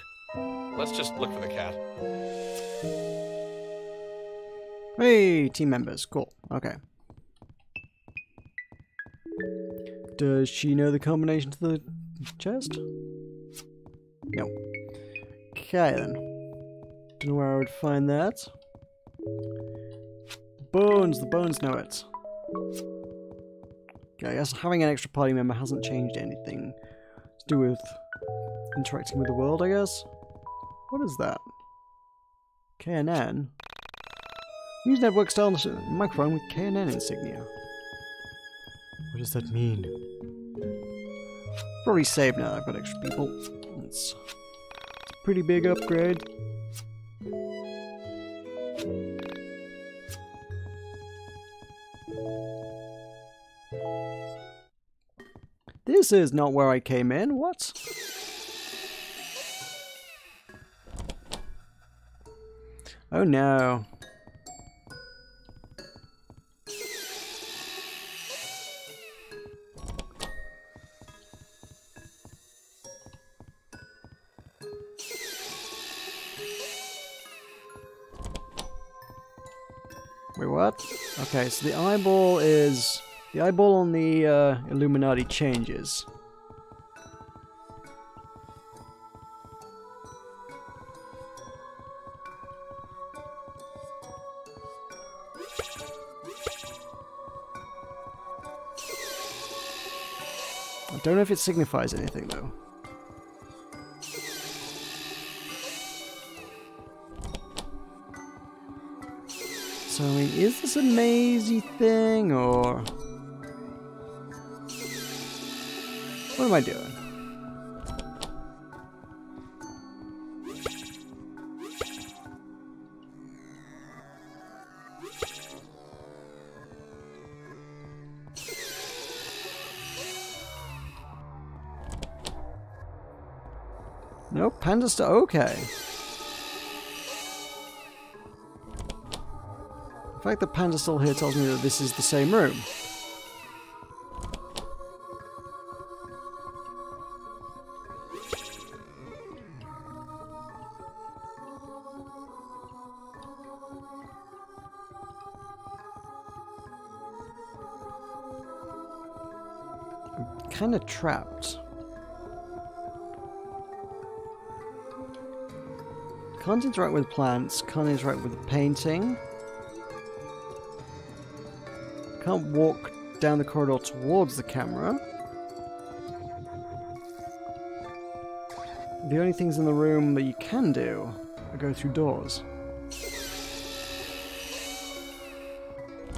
Let's just look for the cat. Hey, team members. Cool. Okay. Does she know the combination to the chest? No. Okay, then. Don't know where I would find that. Bones! The bones know it. Okay, I guess having an extra party member hasn't changed anything to do with interacting with the world, I guess. What is that? KNN? Use network style microphone with KNN insignia. What does that mean? Probably save now, I've got extra people. It's a pretty big upgrade. This is not where I came in, what? Oh no. Wait, what? Okay, so the eyeball is... the eyeball on the Illuminati changes. I don't know if it signifies anything, though. So, I mean, is this a mazy thing, or... what am I doing? Nope, Panda Star. Okay. The fact that Panda's still here tells me that this is the same room. I'm kind of trapped. Can't interact with plants, can't interact with the painting. Can't walk down the corridor towards the camera. The only things in the room that you can do are go through doors.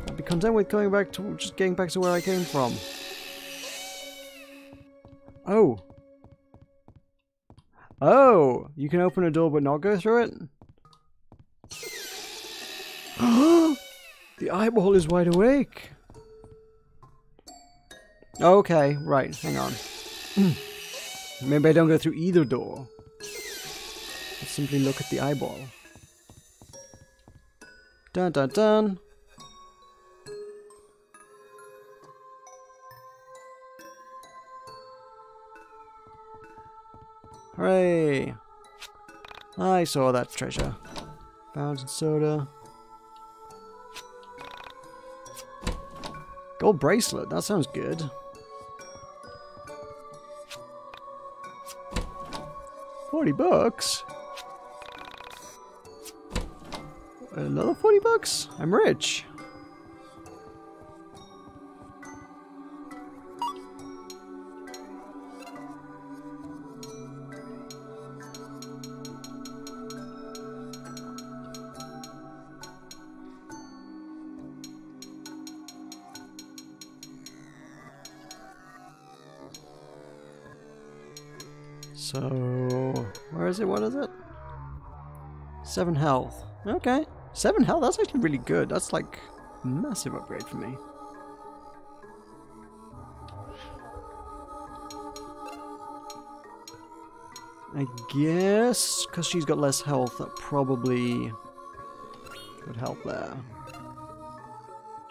I'd be content with going back to just getting back to where I came from. Oh. Oh, you can open a door but not go through it? The eyeball is wide awake. Okay, right, hang on. Maybe I don't go through either door. Just simply look at the eyeball. Dun dun dun. Hooray! I saw that treasure. Fountain soda. Gold bracelet, that sounds good. $40? Another $40? I'm rich. So, where is it? What is it? 7 health. Okay. 7 health? That's actually really good. That's like a massive upgrade for me. I guess, because she's got less health, that probably would help there.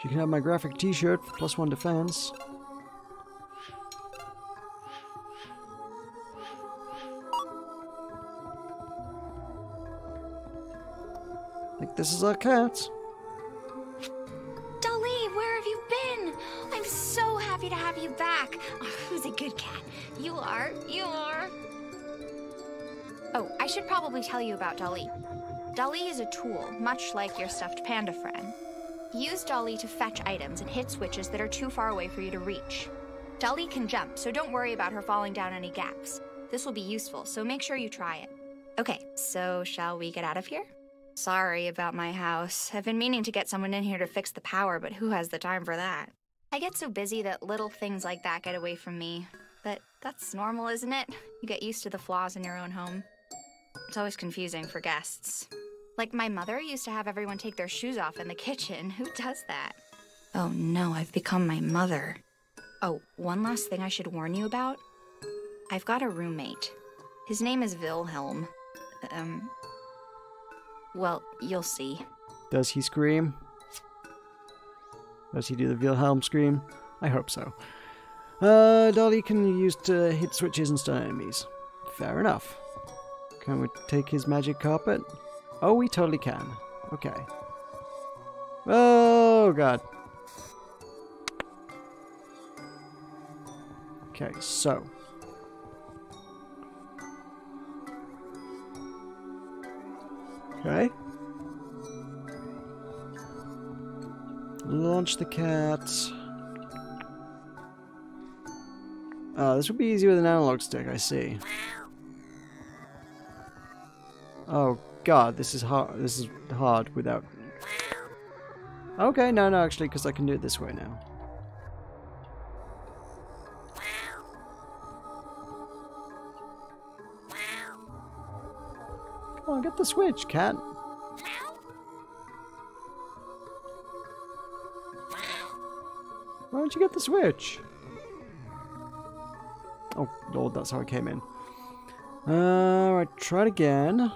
She can have my graphic t-shirt for +1 defense. This is our cat. Dolly, where have you been? I'm so happy to have you back. Oh, who's a good cat? You are. You are. Oh, I should probably tell you about Dolly. Dolly is a tool, much like your stuffed panda friend. Use Dolly to fetch items and hit switches that are too far away for you to reach. Dolly can jump, so don't worry about her falling down any gaps. This will be useful, so make sure you try it. Okay, so shall we get out of here? Sorry about my house. I've been meaning to get someone in here to fix the power, but who has the time for that? I get so busy that little things like that get away from me. But that's normal, isn't it? You get used to the flaws in your own home. It's always confusing for guests. Like my mother used to have everyone take their shoes off in the kitchen. Who does that? Oh no, I've become my mother. Oh, one last thing I should warn you about. I've got a roommate. His name is Wilhelm. Well, you'll see. Does he scream? Does he do the Wilhelm scream? I hope so. Dolly can be used to hit switches and stun enemies. Fair enough. Can we take his magic carpet? Oh, we totally can. Okay. Oh, God. Okay, so. Okay. Launch the cat. This would be easier with an analog stick, I see. Oh God, this is hard. This is hard without. Okay, no, actually, because I can do it this way now. Come on, get the switch, cat. Why don't you get the switch? Oh, Lord, that's how I came in. Alright, try it again.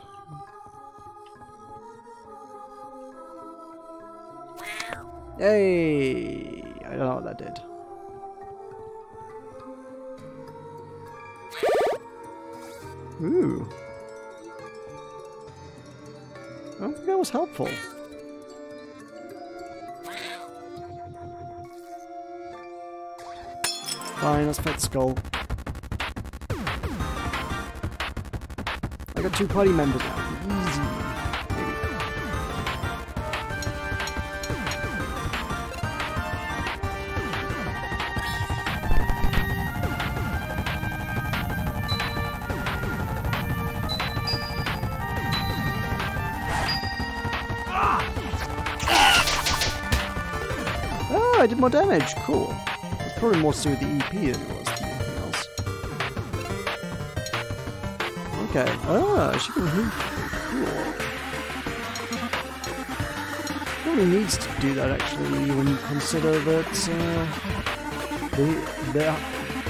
Hey! I don't know what that did. Ooh. I don't think that was helpful. Fine, let's pet Skull. I got 2 party members now. Easy. Oh, I did more damage. Cool. It's probably more to do with the EP than it was to anything else. Okay. Ah, she can hoop. Cool. Probably needs to do that actually when you consider that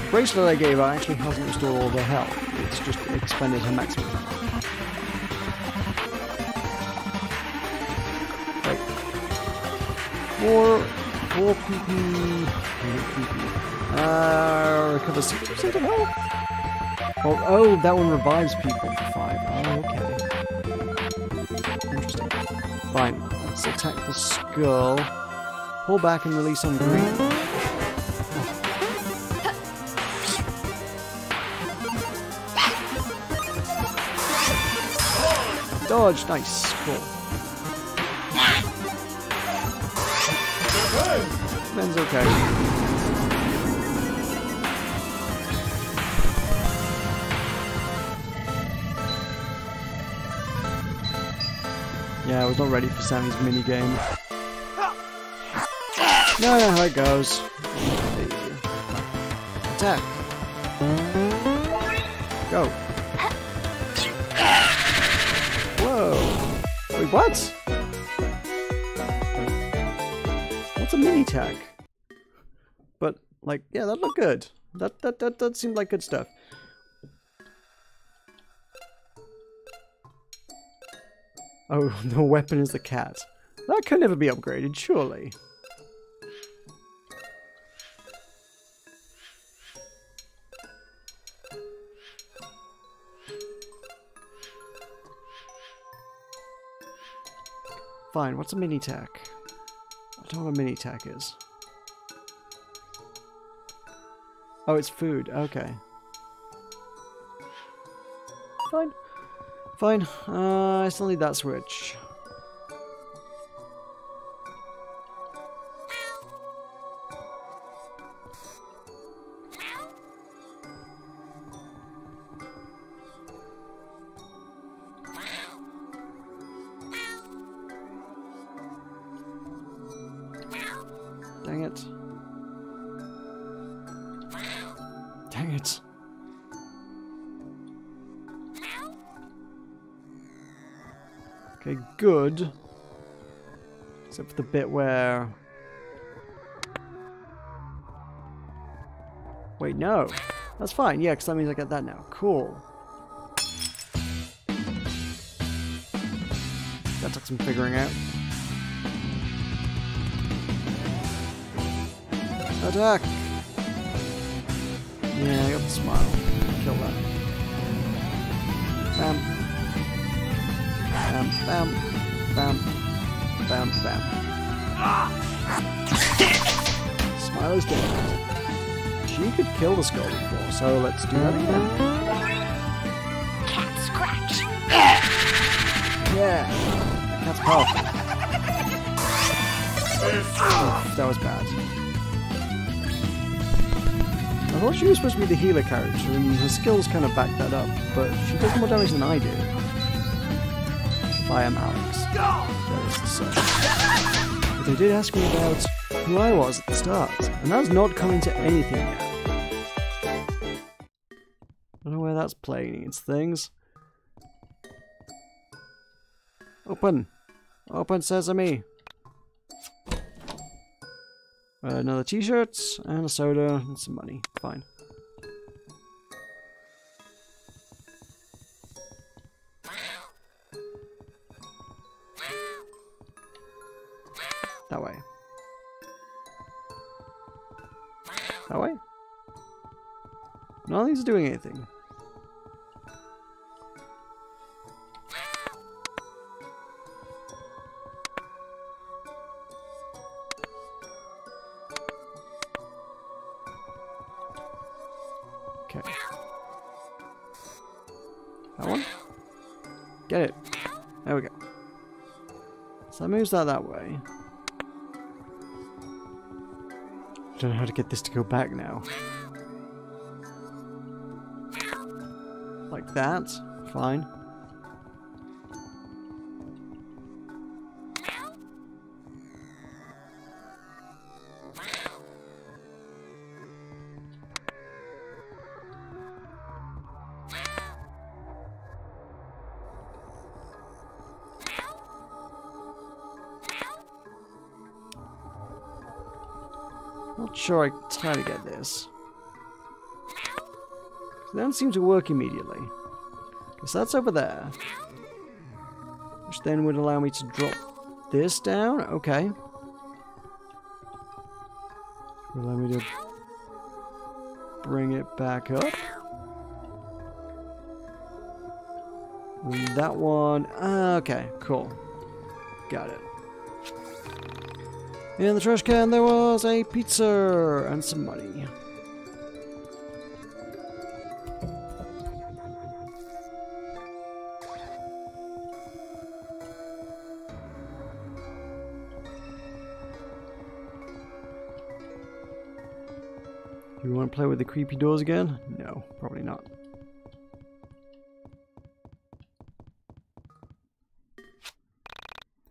bracelet I gave her actually hasn't restored all their health. It's just expended her maximum. Wait. More PP. Recover 60% of health? Oh, that one revives people for 5. Oh, okay. Interesting. Fine. Let's attack the skull. Pull back and release on green. Dodge, nice, cool. Men's okay. Yeah, I was not ready for Sammy's minigame. No, how it goes. Attack. Go. Whoa. Wait, what? What's a mini tag? But, like, yeah, that looked good. That seemed like good stuff. Oh, the weapon is the cat. That can never be upgraded, surely. Fine, what's a mini tack? I don't know what a mini tack is. Oh, it's food. Okay. Fine. Fine. I still need that switch. Dang it. Dang it. Okay, good. Except for the bit where... Wait, no. That's fine, yeah, because that means I get that now. Cool. That took some figuring out. Attack! Yeah, I got the smile. Kill that. Bam. Bam, bam, bam, bam, bam. Smile is dead. She could kill the skull before, so let's do that again. Cat scratch. Yeah, the cat's powerful. Oh, that was bad. I thought she was supposed to be the healer character, and her skills kind of back that up, but she does more damage than I do. If I am Alex. That is to say. But they did ask me about who I was at the start, and that's not coming to anything yet. I don't know where that's playing its things. Open! Open sesame! Another t-shirt, and a soda, and some money. Fine. That way. That way? None of these are doing anything. Okay. That one? Get it. There we go. So that moves that way. I don't know how to get this to go back now. Like that. Fine. Not sure I entirely get this. They don't seem to work immediately. Okay, so that's over there. Which then would allow me to drop this down. Okay. Allow me to bring it back up. And that one. Okay, cool. Got it. In the trash can there was a pizza and some money. Do you want to play with the creepy doors again? No, probably not.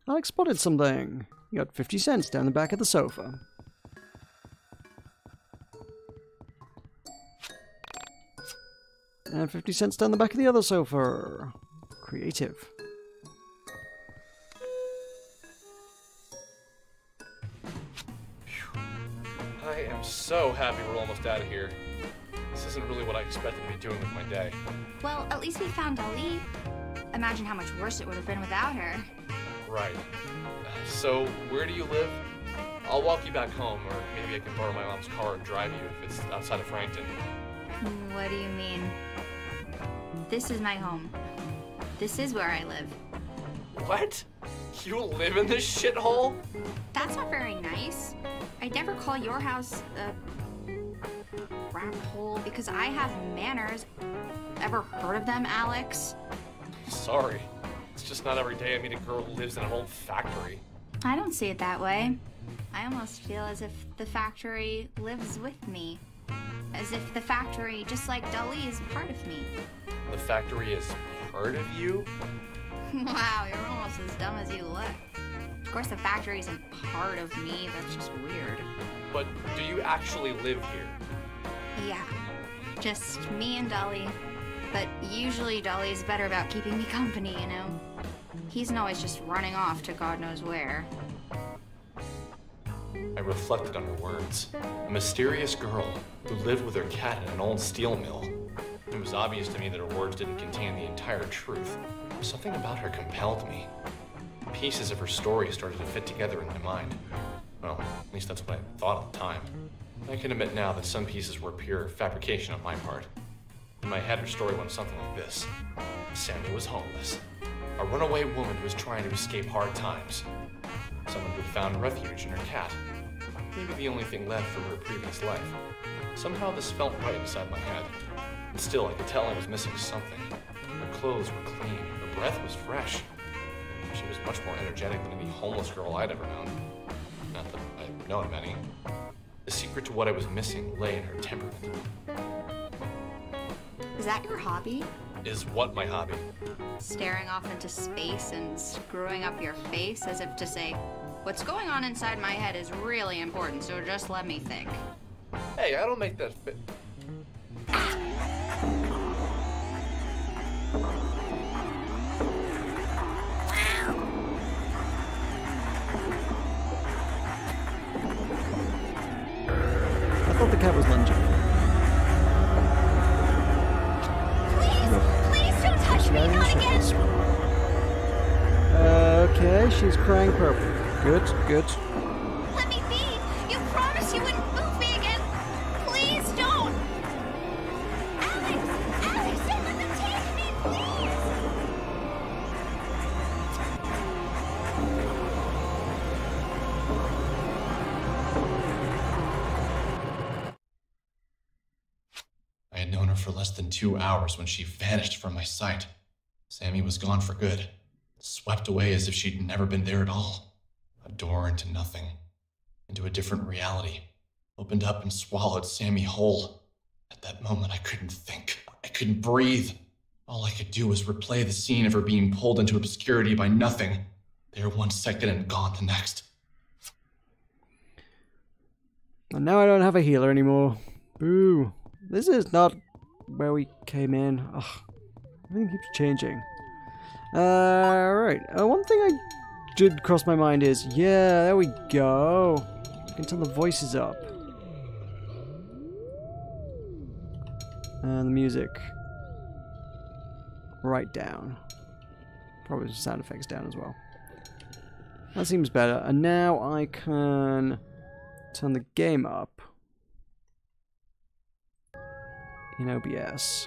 Alex spotted something. You got 50 cents down the back of the sofa. And 50 cents down the back of the other sofa. Creative. I am so happy we're almost out of here. This isn't really what I expected to be doing with my day. Well, at least we found Ali. Imagine how much worse it would have been without her. Right. So, where do you live? I'll walk you back home, or maybe I can borrow my mom's car and drive you if it's outside of Frankton. What do you mean? This is my home. This is where I live. What? You live in this shithole? That's not very nice. I'd never call your house a rat hole because I have manners. Ever heard of them, Alex? Sorry. It's just not every day I meet a girl who lives in an old factory. I don't see it that way. I almost feel as if the factory lives with me. As if the factory, just like Dali, is part of me. The factory is part of you? Wow, you're almost as dumb as you look. Of course the factory isn't part of me, that's just weird. But do you actually live here? Yeah, just me and Dolly. But usually Dolly's better about keeping me company, you know? He isn't always just running off to God knows where. I reflected on her words. A mysterious girl who lived with her cat in an old steel mill. It was obvious to me that her words didn't contain the entire truth. Something about her compelled me. Pieces of her story started to fit together in my mind. Well, at least that's what I thought at the time. I can admit now that some pieces were pure fabrication on my part. In my head, her story went something like this. Sammy was homeless. A runaway woman who was trying to escape hard times. Someone who found refuge in her cat. Maybe the only thing left from her previous life. Somehow this felt right inside my head. And still, I could tell I was missing something. Her clothes were clean. Her breath was fresh. She was much more energetic than any homeless girl I'd ever known. Not that I've known many. The secret to what I was missing lay in her temperament. Is that your hobby? Is what my hobby? Staring off into space and screwing up your face as if to say, what's going on inside my head is really important, so just let me think. Hey, I don't make that fit. I thought the cat was lunging. Please don't touch me, not again! Okay, she's crying purple. Good, good. Let me be! You promised you wouldn't move me again! Please don't! Alex! Alex, don't let them take me, please! I had known her for less than 2 hours when she vanished from my sight. Sammy was gone for good, swept away as if she'd never been there at all. A door into nothing, into a different reality, opened up and swallowed Sammy whole. At that moment, I couldn't think. I couldn't breathe. All I could do was replay the scene of her being pulled into obscurity by nothing. There 1 second and gone the next. And now I don't have a healer anymore. Boo. This is not where we came in. Ugh. Everything keeps changing. Right. One thing I did cross my mind is, yeah, there we go. I can turn the voices up. And the music right down. Probably some sound effects down as well. That seems better. And now I can turn the game up in OBS.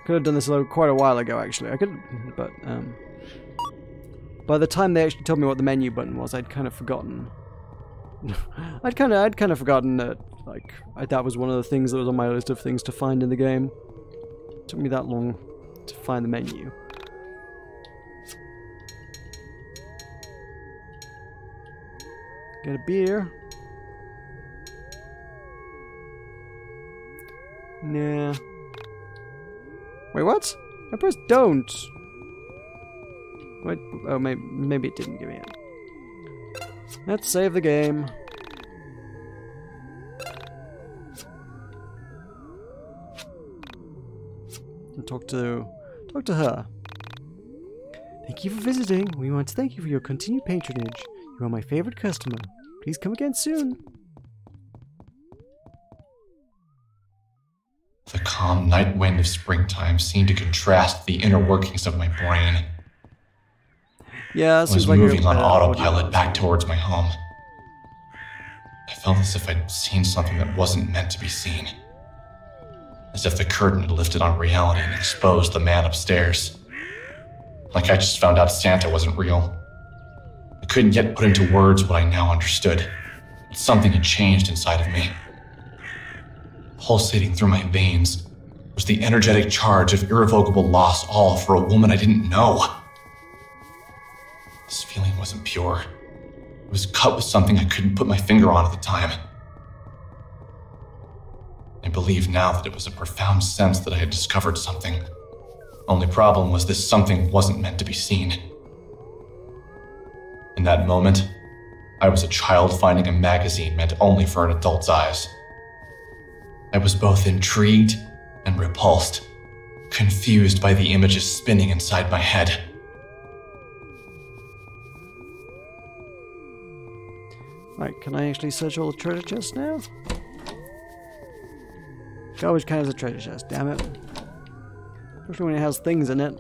Could have done this quite a while ago, actually. I could, but by the time they actually told me what the menu button was, I'd kind of forgotten. I'd kind of forgotten that, like, that was one of the things that was on my list of things to find in the game. It took me that long to find the menu. Get a beer. Nah. Wait, what? I pressed don't. Wait, oh, maybe it didn't give me it. Let's save the game. And talk to her. Thank you for visiting. We want to thank you for your continued patronage. You are my favorite customer. Please come again soon. The calm night wind of springtime seemed to contrast the inner workings of my brain. Yeah, I was moving on autopilot back towards my home. I felt as if I'd seen something that wasn't meant to be seen. As if the curtain had lifted on reality and exposed the man upstairs. Like I just found out Santa wasn't real. I couldn't yet put into words what I now understood. But something had changed inside of me. Pulsating through my veins was the energetic charge of irrevocable loss, all for a woman I didn't know. This feeling wasn't pure. It was cut with something I couldn't put my finger on at the time. I believe now that it was a profound sense that I had discovered something. Only problem was this something wasn't meant to be seen. In that moment, I was a child finding a magazine meant only for an adult's eyes. I was both intrigued and repulsed, confused by the images spinning inside my head. Right, can I actually search all the treasure chests now? Garbage can is a treasure chest, damn it. Especially when it has things in it.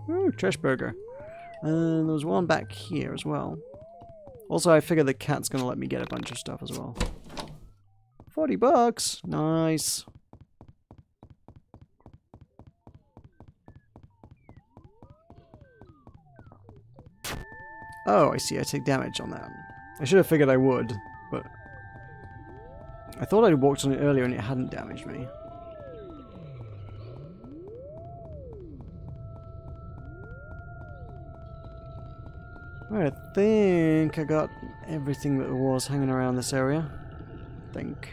Ooh, trash burger. And there was one back here as well. Also, I figure the cat's gonna let me get a bunch of stuff as well. $40! Nice. Oh, I see. I take damage on that. I should have figured I would, but I thought I walked on it earlier and it hadn't damaged me. Alright, I think I got everything that there was hanging around this area. I think.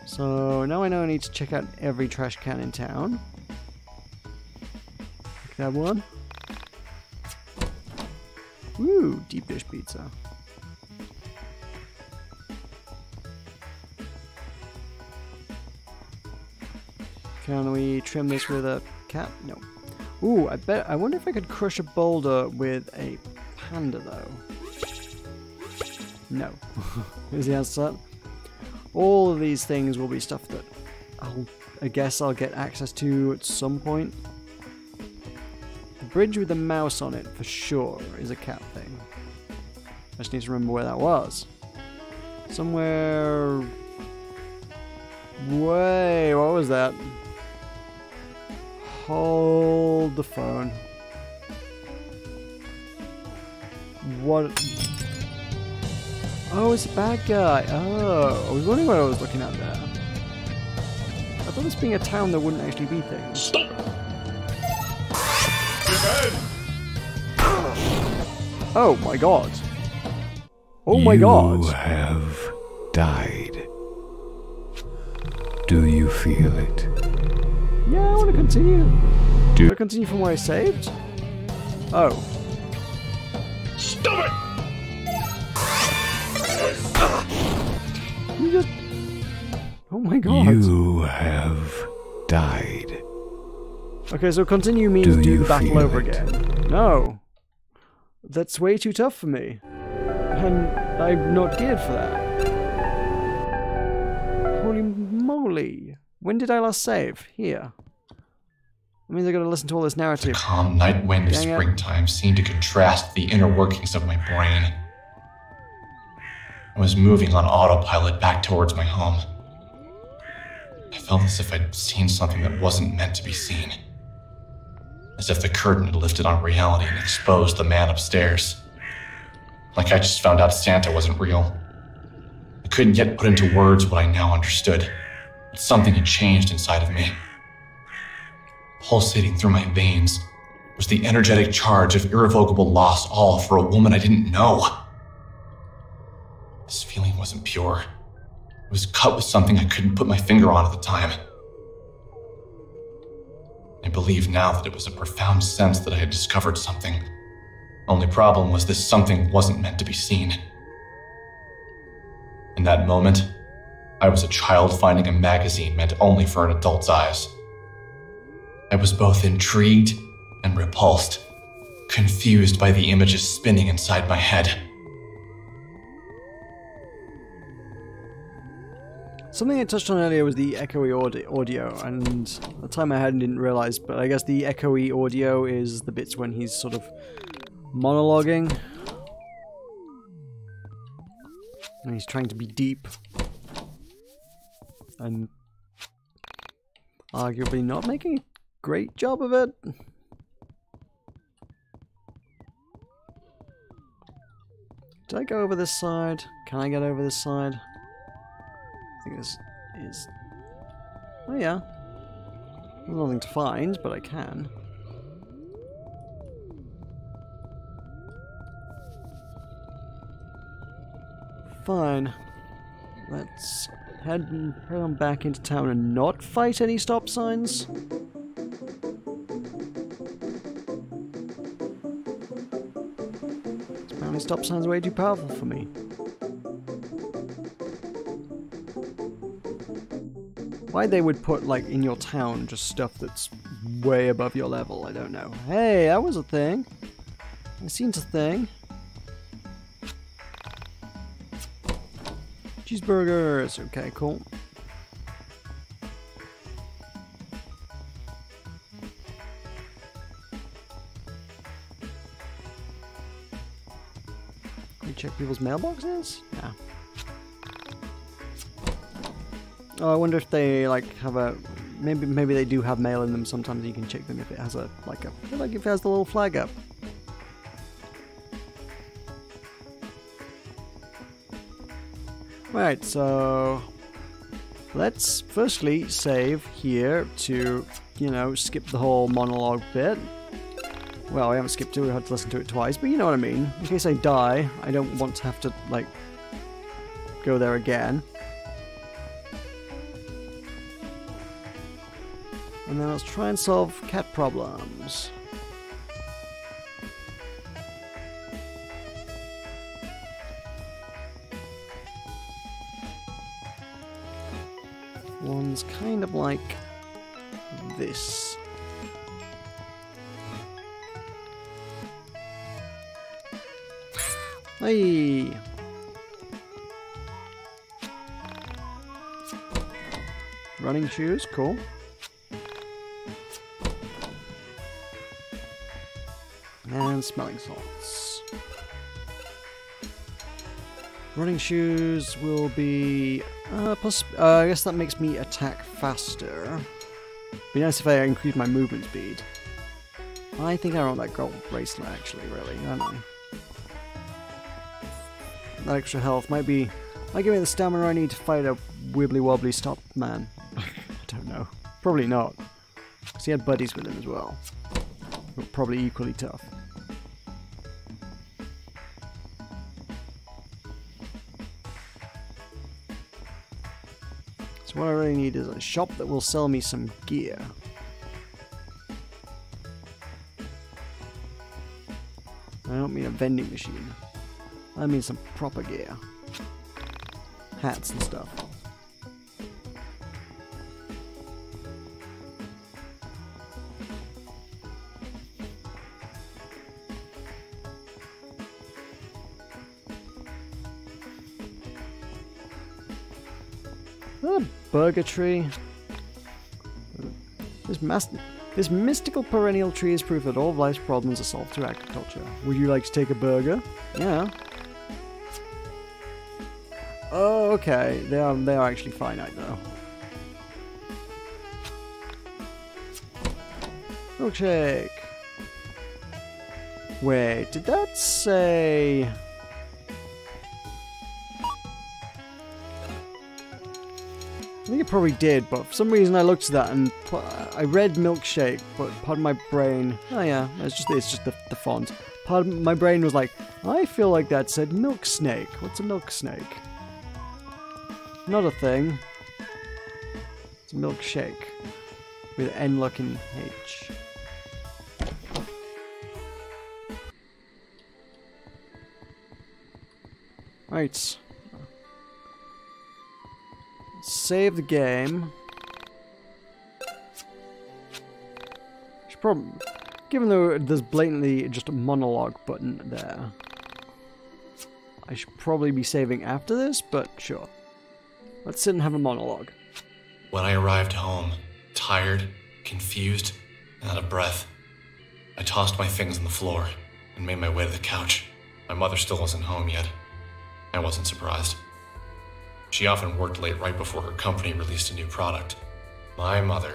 So now I know I need to check out every trash can in town. Look at that one. Ooh, deep dish pizza. Can we trim this with a cat? No. Ooh, I wonder if I could crush a boulder with a panda though. No. Here's the answer to that. All of these things will be stuff that I guess I'll get access to at some point. The bridge with the mouse on it, for sure, is a cat thing. I just need to remember where that was. Somewhere... Way, what was that? Hold the phone. What... Oh, it's a bad guy. Oh, I was wondering what I was looking at there. I thought this being a town there wouldn't actually be things. Stop! Oh my god. Oh my god. You have died. Do you feel it? Yeah, I want to continue. Do I continue from where I saved? Oh. Stop it! You just... Oh my god. You have died. Okay, so continue means do you the battle feel over it? again. No. That's way too tough for me. And I'm not geared for that. Holy moly. When did I last save? Here. That means I gotta listen to all this The narrative. calm night wind of Dang it. springtime seemed to contrast the inner workings of my brain. I was moving on autopilot back towards my home. I felt as if I'd seen something that wasn't meant to be seen. As if the curtain had lifted on reality and exposed the man upstairs. Like I just found out Santa wasn't real. I couldn't yet put into words what I now understood, but something had changed inside of me. Pulsating through my veins was the energetic charge of irrevocable loss, all for a woman I didn't know. This feeling wasn't pure. It was cut with something I couldn't put my finger on at the time. I believe now that it was a profound sense that I had discovered something. Only problem was this something wasn't meant to be seen. In that moment, I was a child finding a magazine meant only for an adult's eyes. I was both intrigued and repulsed, confused by the images spinning inside my head. Something I touched on earlier was the echoey audio, and at the time I didn't realize, but I guess the echoey audio is the bits when he's sort of monologuing. And he's trying to be deep. And arguably not making a great job of it. Did I go over this side? Can I get over this side? I think this is... Oh yeah. There's nothing to find, but I can. Fine. Let's head on back into town and not fight any stop signs. Apparently stop signs are way too powerful for me. Why they would put, like, in your town just stuff that's way above your level, I don't know. Hey, that was a thing. I seen a thing. Cheeseburgers. Okay, cool. Can we check people's mailboxes? Yeah. Oh, I wonder if they like have a maybe they do have mail in them. Sometimes you can check them if it has a like if it has the little flag up. Right, so let's firstly save here to, you know, skip the whole monologue bit. Well, I haven't skipped it, we had to listen to it twice, but you know what I mean. In case I die, I don't want to have to, like, go there again. And then let's try and solve cat problems. One's kind of like this. Hey! Running shoes, cool. And smelling salts. Running shoes will be... plus, I guess that makes me attack faster. Be nice if I increase my movement speed. I think I want that gold bracelet actually, really, don't I? That extra health might give me the stamina I need to fight a wibbly wobbly stop man. I don't know. Probably not. Because he had buddies with him as well. Who were probably equally tough. So what I really need is a shop that will sell me some gear. don't mean a vending machine. I mean some proper gear. Hats and stuff. A burger tree. This mystical perennial tree is proof that all of life's problems are solved through agriculture. Would you like to take a burger? Yeah. Oh, okay. They are actually finite though. Milkshake. Wait, did that say? I think it probably did, but for some reason I looked at that and I read milkshake, but part of my brain, oh yeah, it's just the font. Part of my brain was like, I feel like that said milk snake. What's a milk snake? Not a thing. It's a milkshake with N looking H. Right. Save the game. Should probably, given though there's blatantly just a monologue button there, I should probably be saving after this, but sure. Let's sit and have a monologue. When I arrived home, tired, confused, and out of breath, I tossed my things on the floor and made my way to the couch. My mother still wasn't home yet. I wasn't surprised. She often worked late right before her company released a new product. My mother,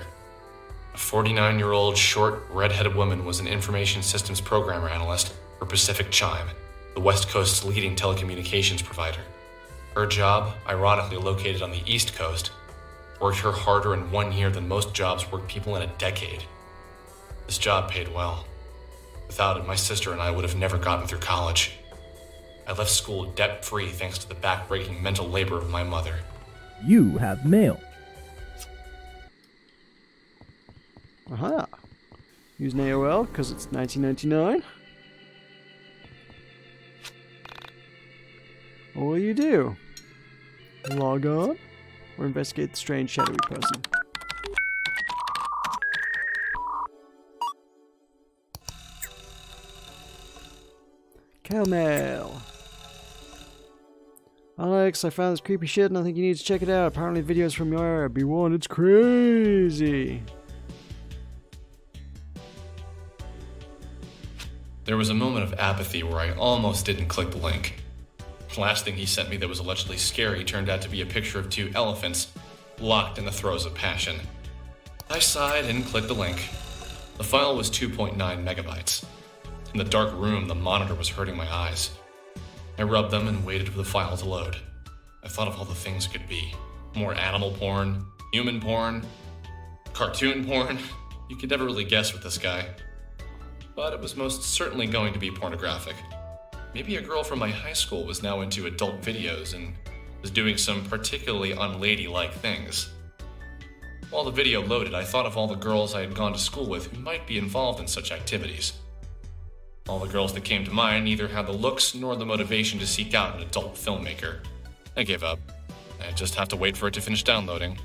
a 49-year-old, short, red-headed woman, was an information systems programmer analyst for Pacific Chime, the West Coast's leading telecommunications provider. Her job, ironically located on the East Coast, worked her harder in 1 year than most jobs work people in a decade. This job paid well. Without it, my sister and I would have never gotten through college. I left school debt-free thanks to the back-breaking mental labor of my mother. You have mail. Aha. Use an AOL because it's 1999. What will you do? Log on or investigate the strange shadowy person? Kale mail. Alex, I found this creepy shit and I think you need to check it out. Apparently videos from your area. Be warned, it's crazy. There was a moment of apathy where I almost didn't click the link. The last thing he sent me that was allegedly scary turned out to be a picture of 2 elephants locked in the throes of passion. I sighed and clicked the link. The file was 2.9 megabytes. In the dark room, the monitor was hurting my eyes. I rubbed them and waited for the file to load. I thought of all the things it could be. More animal porn, human porn, cartoon porn. You could never really guess with this guy. But it was most certainly going to be pornographic. Maybe a girl from my high school was now into adult videos and was doing some particularly unladylike things. While the video loaded, I thought of all the girls I had gone to school with who might be involved in such activities. All the girls that came to mind neither had the looks nor the motivation to seek out an adult filmmaker. I gave up. I'd just have to wait for it to finish downloading.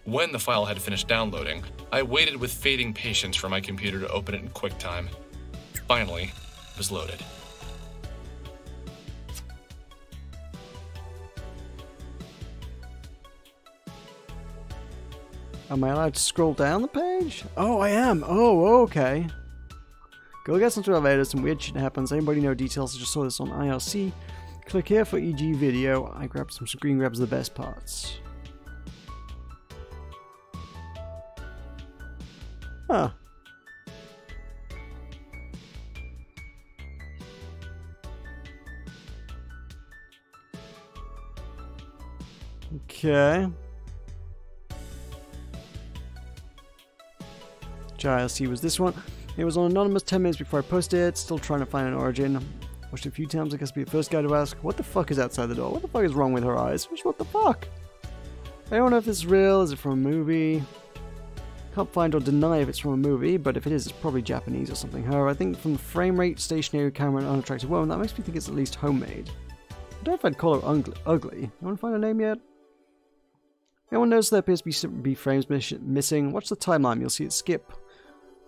When the file had finished downloading, I waited with fading patience for my computer to open it in QuickTime. Finally, it was loaded. Am I allowed to scroll down the page? Oh, I am. Oh, okay. Go get some elevator, some weird shit happens. Anybody know details? I just saw this on IRC. Click here for EG video. I grabbed some screen grabs of the best parts. Huh. Okay. IRC was this one. It was on Anonymous 10 minutes before I posted it. Still trying to find an origin. Watched it a few times. I guess be the first guy to ask, what the fuck is outside the door? What the fuck is wrong with her eyes? What the fuck? I don't know if this is real. Is it from a movie? Can't find or deny if it's from a movie, but if it is, it's probably Japanese or something. However, I think from the frame rate, stationary camera, and unattractive woman, that makes me think it's at least homemade. I don't know if I'd call her ugly. You want to find a name yet? Anyone knows there appears to be frames missing? Watch the timeline, you'll see it skip.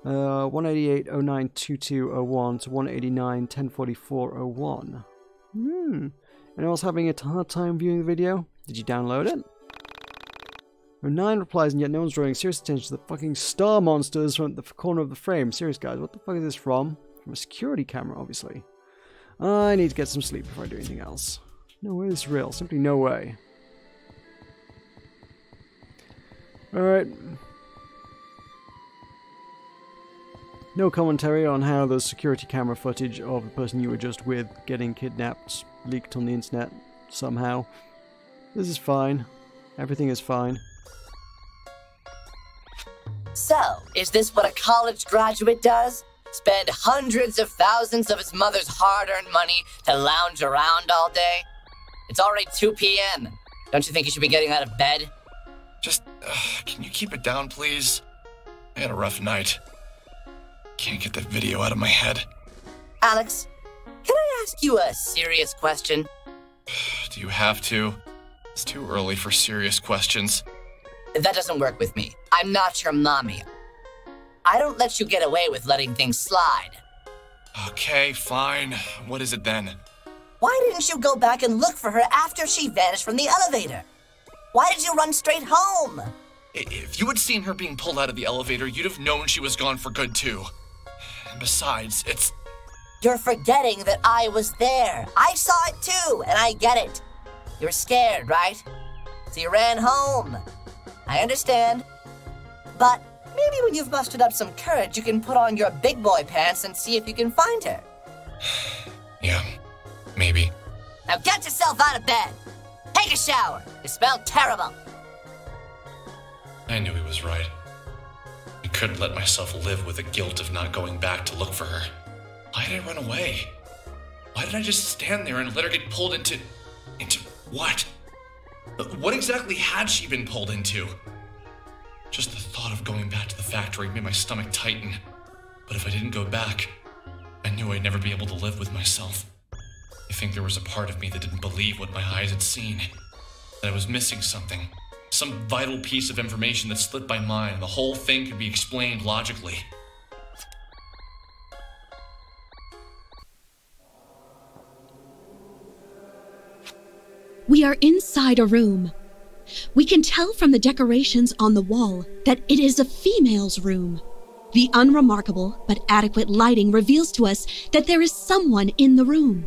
188.09.22.01 to 189.10.44.01. Anyone else having a hard time viewing the video? Did you download it? 09 replies, and yet no one's drawing serious attention to the fucking star monsters from the corner of the frame. Serious, guys, what the fuck is this from? From a security camera, obviously. I need to get some sleep before I do anything else. No way this is real. Simply no way. Alright. No commentary on how the security camera footage of the person you were just with getting kidnapped leaked on the internet somehow. This is fine. Everything is fine. So, is this what a college graduate does? Spend hundreds of thousands of his mother's hard-earned money to lounge around all day? It's already 2 p.m. Don't you think you should be getting out of bed? Just, can you keep it down, please? I had a rough night. Can't get that video out of my head. Alex, can I ask you a serious question? Do you have to? It's too early for serious questions. That doesn't work with me. I'm not your mommy. I don't let you get away with letting things slide. Okay, fine. What is it then? Why didn't you go back and look for her after she vanished from the elevator? Why did you run straight home? If you had seen her being pulled out of the elevator, you'd have known she was gone for good too. And besides, it's... You're forgetting that I was there. I saw it too, and I get it. You were scared, right? So you ran home. I understand. But maybe when you've mustered up some courage, you can put on your big boy pants and see if you can find her. Yeah, maybe. Now get yourself out of bed. Take a shower. You smell terrible. I knew he was right. I couldn't let myself live with the guilt of not going back to look for her. Why did I run away? Why did I just stand there and let her get pulled into what? What exactly had she been pulled into? Just the thought of going back to the factory made my stomach tighten. But if I didn't go back, I knew I'd never be able to live with myself. I think there was a part of me that didn't believe what my eyes had seen. That I was missing something. Some vital piece of information that slipped my mind. The whole thing could be explained logically. We are inside a room. We can tell from the decorations on the wall that it is a female's room. The unremarkable but adequate lighting reveals to us that there is someone in the room,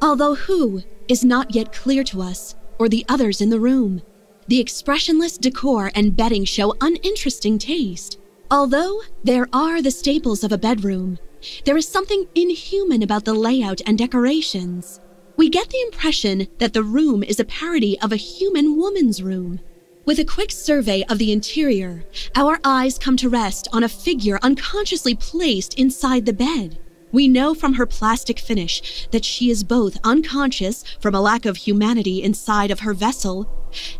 although who is not yet clear to us or the others in the room. The expressionless decor and bedding show uninteresting taste. Although there are the staples of a bedroom, there is something inhuman about the layout and decorations. We get the impression that the room is a parody of a human woman's room. With a quick survey of the interior, our eyes come to rest on a figure unconsciously placed inside the bed. We know from her plastic finish that she is both unconscious from a lack of humanity inside of her vessel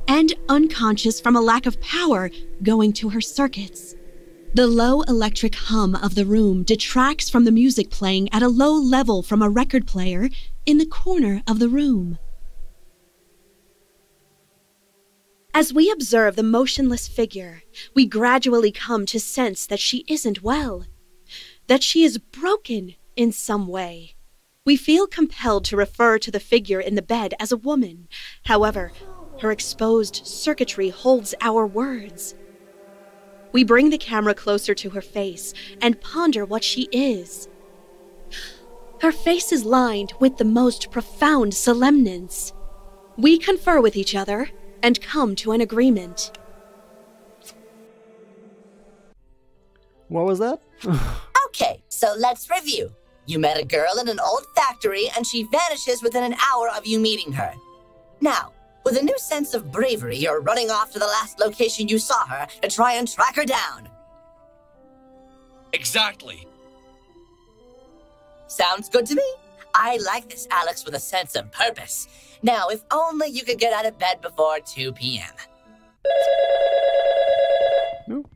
and unconscious from a lack of power going to her circuits. The low electric hum of the room detracts from the music playing at a low level from a record player in the corner of the room. As we observe the motionless figure, we gradually come to sense that she isn't well, that she is broken in some way. We feel compelled to refer to the figure in the bed as a woman. However, her exposed circuitry holds our words. We bring the camera closer to her face and ponder what she is. Her face is lined with the most profound solemnance. We confer with each other and come to an agreement. What was that? Okay, so let's review. You met a girl in an old factory and she vanishes within an hour of you meeting her. Now, with a new sense of bravery, you're running off to the last location you saw her to try and track her down. Exactly. Sounds good to me. I like this Alex with a sense of purpose. Now, if only you could get out of bed before 2 p.m. Nope.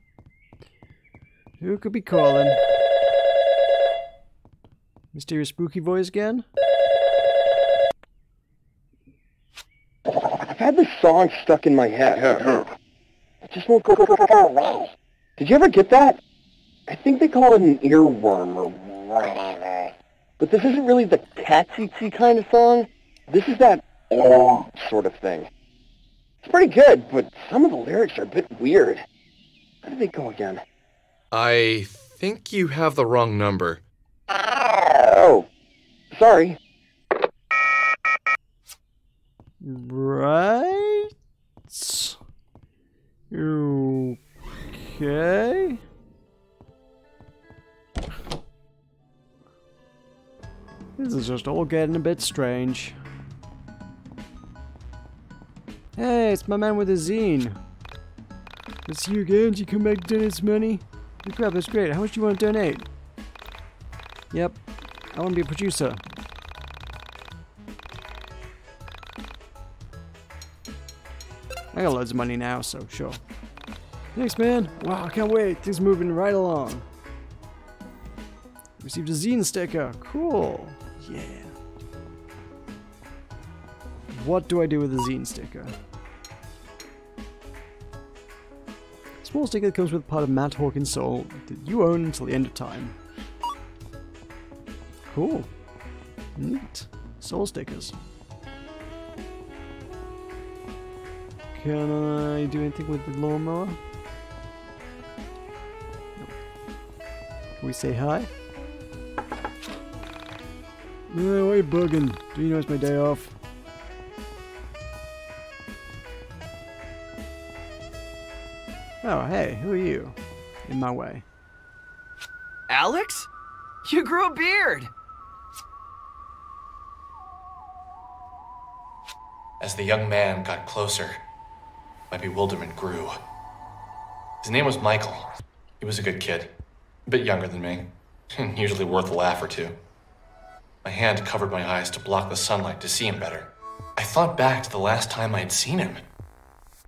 Who could be calling? Mysterious spooky voice again? I've had this song stuck in my head. It just won't go away. Did you ever get that? I think they call it an earworm or whatever. But this isn't really the catchy kind of song. This is that sort of thing. It's pretty good, but some of the lyrics are a bit weird. How did they go again? I think you have the wrong number. Oh, sorry. Right? Okay. This is just all getting a bit strange. Hey, it's my man with the zine. Let's see you again. Do you come back to donate some money? Oh, crap, that's great. How much do you want to donate? Yep, I want to be a producer. I got loads of money now, so sure. Thanks, man. Wow, I can't wait. Things moving right along. Received a zine sticker. Cool. Yeah. What do I do with the zine sticker? Small sticker that comes with part of Matt Hawkins' soul that you own until the end of time. Cool. Neat. Soul stickers. Can I do anything with the lawnmower? No. Can we say hi? Yeah, why are you bugging? Do you know it's my day off? Oh, hey, who are you? In my way. Alex? You grew a beard! As the young man got closer, my bewilderment grew. His name was Michael. He was a good kid, a bit younger than me, and usually worth a laugh or two. My hand covered my eyes to block the sunlight to see him better. I thought back to the last time I had seen him.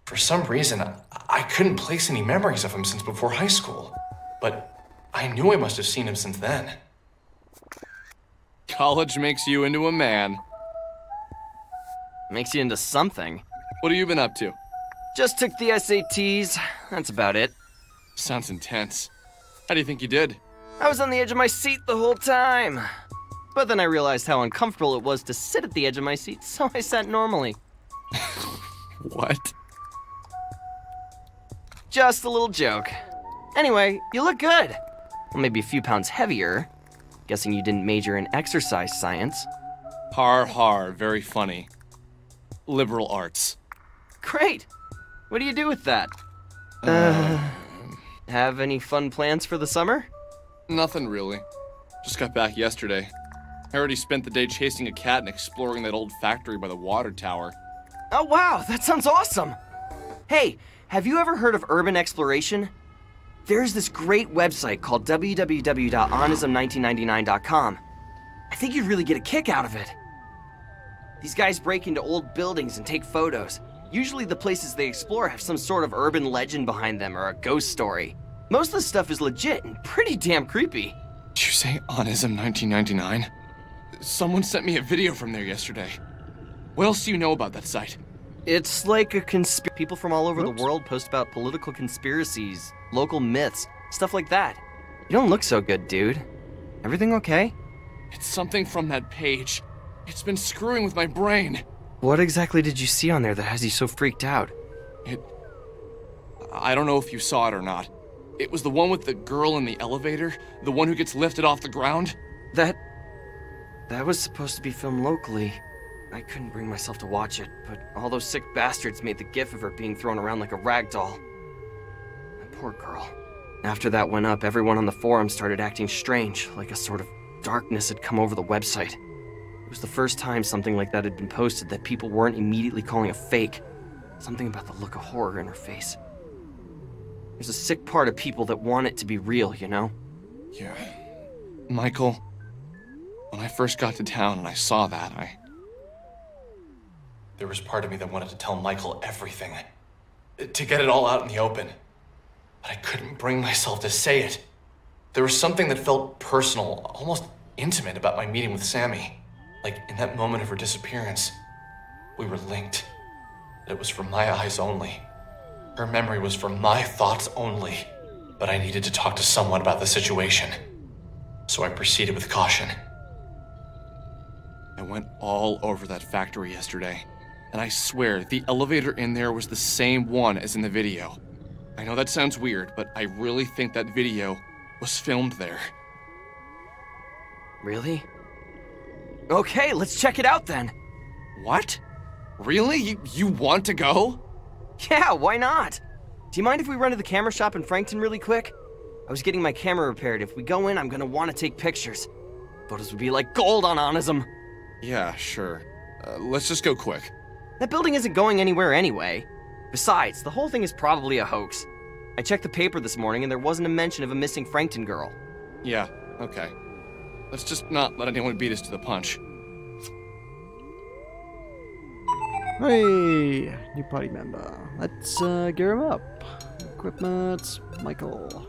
For some reason, I couldn't place any memories of him since before high school, but I knew I must have seen him since then. College makes you into a man. Makes you into something. What have you been up to? Just took the SATs. That's about it. Sounds intense. How do you think you did? I was on the edge of my seat the whole time. But then I realized how uncomfortable it was to sit at the edge of my seat, so I sat normally. What? Just a little joke. Anyway, you look good. Well, maybe a few pounds heavier. Guessing you didn't major in exercise science. Har har, very funny. Liberal arts. Great! What do you do with that? Have any fun plans for the summer? Nothing really. Just got back yesterday. I already spent the day chasing a cat and exploring that old factory by the water tower. Oh wow, that sounds awesome! Hey, have you ever heard of urban exploration? There's this great website called www.onism1999.com. I think you'd really get a kick out of it. These guys break into old buildings and take photos. Usually the places they explore have some sort of urban legend behind them or a ghost story. Most of the stuff is legit and pretty damn creepy. Did you say Onism 1999? Someone sent me a video from there yesterday. What else do you know about that site? It's like a people from all over the world post about political conspiracies, local myths, stuff like that. You don't look so good, dude. Everything okay? It's something from that page. It's been screwing with my brain. What exactly did you see on there that has you so freaked out? I don't know if you saw it or not. It was the one with the girl in the elevator, the one who gets lifted off the ground. That was supposed to be filmed locally. I couldn't bring myself to watch it, but all those sick bastards made the gif of her being thrown around like a rag doll. That poor girl. After that went up, everyone on the forum started acting strange, like a sort of darkness had come over the website. It was the first time something like that had been posted that people weren't immediately calling a fake. Something about the look of horror in her face. There's a sick part of people that want it to be real, you know? Yeah. Michael, when I first got to town and I saw that, There was part of me that wanted to tell Michael everything. To get it all out in the open. But I couldn't bring myself to say it. There was something that felt personal, almost intimate about my meeting with Sammy. Like, in that moment of her disappearance, we were linked. It was for my eyes only. Her memory was for my thoughts only. But I needed to talk to someone about the situation. So I proceeded with caution. I went all over that factory yesterday, and I swear the elevator in there was the same one as in the video. I know that sounds weird, but I really think that video was filmed there. Really? Okay, let's check it out then. What? Really? You want to go? Yeah, why not? Do you mind if we run to the camera shop in Frankton really quick? I was getting my camera repaired. If we go in, I'm gonna want to take pictures. Photos would be like gold on Onism. Yeah, sure. Let's just go quick. That building isn't going anywhere anyway. Besides, the whole thing is probably a hoax. I checked the paper this morning and there wasn't a mention of a missing Frankton girl. Yeah, okay. Let's just not let anyone beat us to the punch. Hey, new party member. Let's gear him up. Equipment, Michael.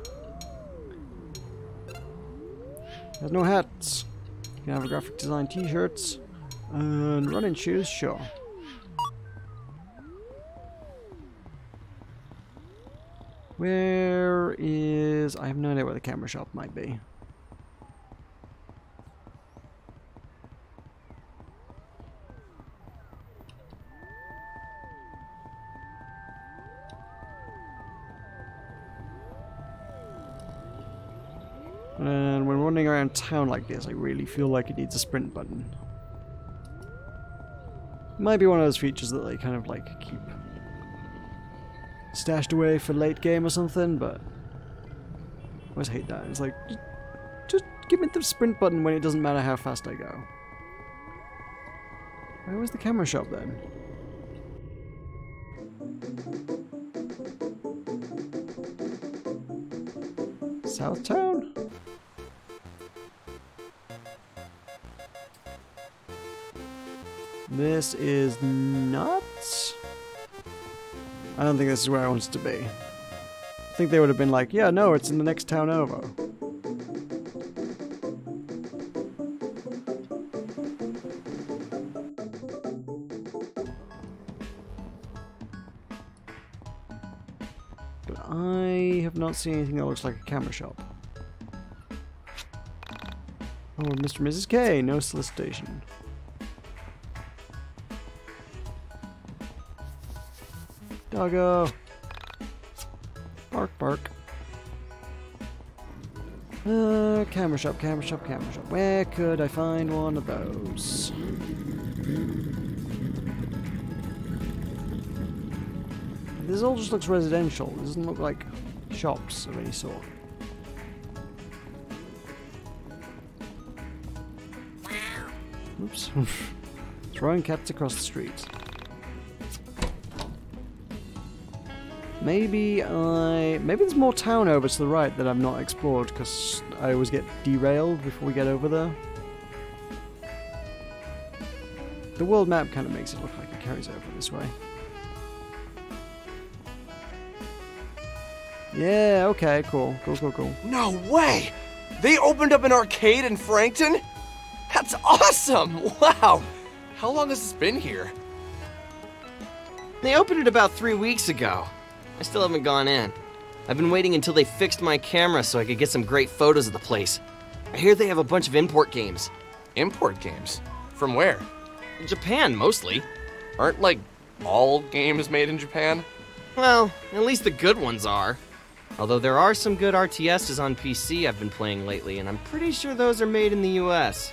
Has no hats. You can have a graphic design t-shirts. And running shoes, sure. Where is... I have no idea where the camera shop might be. And when running around town like this, I really feel like it needs a sprint button. Might be one of those features that they kind of like keep stashed away for late game or something, but I always hate that. It's like, just give me the sprint button when it doesn't matter how fast I go. Where was the camera shop then? Southtown? This is not... I don't think this is where I want it to be. I think they would have been like, yeah, no, it's in the next town over. But I have not seen anything that looks like a camera shop. Oh, Mr. and Mrs. K, no solicitation. Doggo! Bark, bark. Camera shop, camera shop, camera shop. Where could I find one of those? This all just looks residential. It doesn't look like shops of any sort. Oops. Throwing cats across the street. Maybe there's more town over to the right that I've not explored because I always get derailed before we get over there. The world map kind of makes it look like it carries over this way. Yeah, okay, cool. Cool. No way! They opened up an arcade in Frankton? That's awesome! Wow! How long has this been here? They opened it about 3 weeks ago. I still haven't gone in. I've been waiting until they fixed my camera so I could get some great photos of the place. I hear they have a bunch of import games. Import games? From where? Japan, mostly. Aren't, like, all games made in Japan? Well, at least the good ones are. Although there are some good RTSs on PC I've been playing lately, and I'm pretty sure those are made in the US.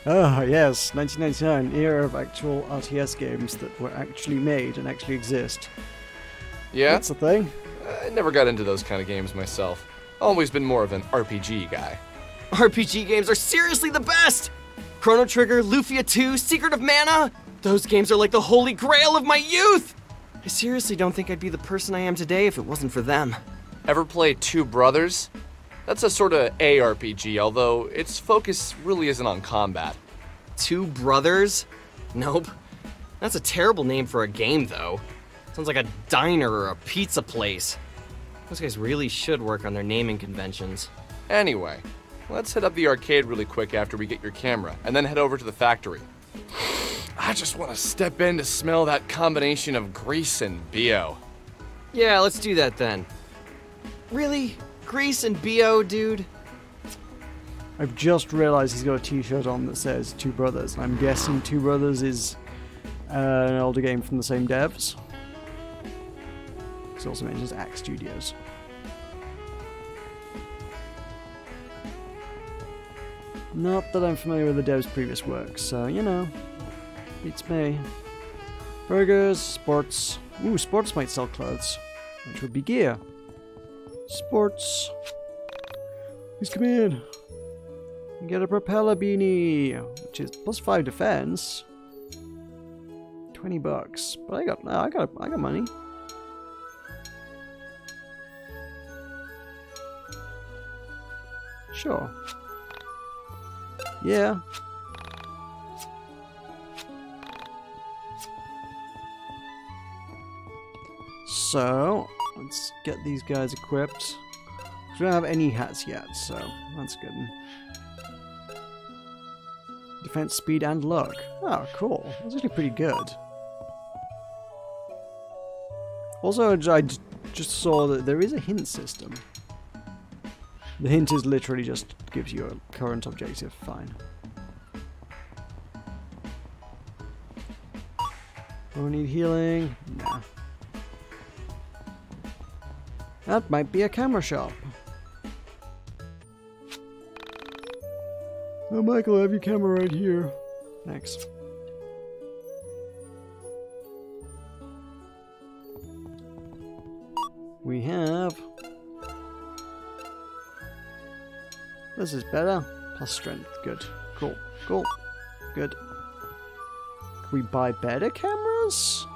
Oh, yes, 1999, era of actual RTS games that were actually made and actually exist. Yeah? That's the thing. I never got into those kind of games myself. Always been more of an RPG guy. RPG games are seriously the best! Chrono Trigger, Lufia 2, Secret of Mana! Those games are like the holy grail of my youth! I seriously don't think I'd be the person I am today if it wasn't for them. Ever play Two Brothers? That's a sort of ARPG, although its focus really isn't on combat. Two Brothers? Nope. That's a terrible name for a game, though. Sounds like a diner or a pizza place. Those guys really should work on their naming conventions. Anyway, let's hit up the arcade really quick after we get your camera, and then head over to the factory. I just want to step in to smell that combination of grease and BO. Yeah, let's do that then. Really? Grease and BO, dude? I've just realized he's got a t-shirt on that says Two Brothers. I'm guessing Two Brothers is an older game from the same devs. It also mentions Axe Studios. Not that I'm familiar with the dev's previous work, so, you know, beats me. Burgers, sports. Ooh, sports might sell clothes, which would be gear. Sports. Please come in. You get a propeller beanie, which is +5 defense. $20, but I got money. Sure. Yeah. So let's get these guys equipped. We don't have any hats yet, so that's good. Defense, speed, and luck. Oh, cool. That's actually pretty good. Also, I just saw that there is a hint system. The hint is literally just gives you a current objective. Fine. Don't need healing? Nah. That might be a camera shop. Oh, Michael, I have your camera right here. Thanks. We have... This is better. Plus strength. Good. Cool. Cool. Good. Can we buy better cameras?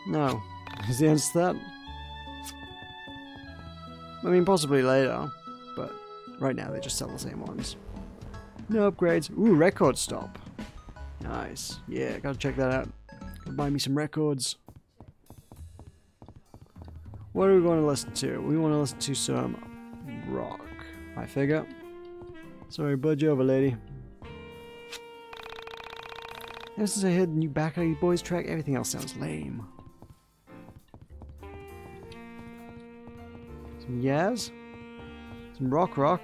No. Is the answer to that? I mean, possibly later, but right now they just sell the same ones. No upgrades. Ooh, record stop. Nice. Yeah, gotta check that out. Gotta buy me some records. What are we going to listen to? We want to listen to some rock. I figure. Sorry, budge over, lady. Ever since I heard the new Back Alley Boys track, everything else sounds lame. Some Yaz? Some rock.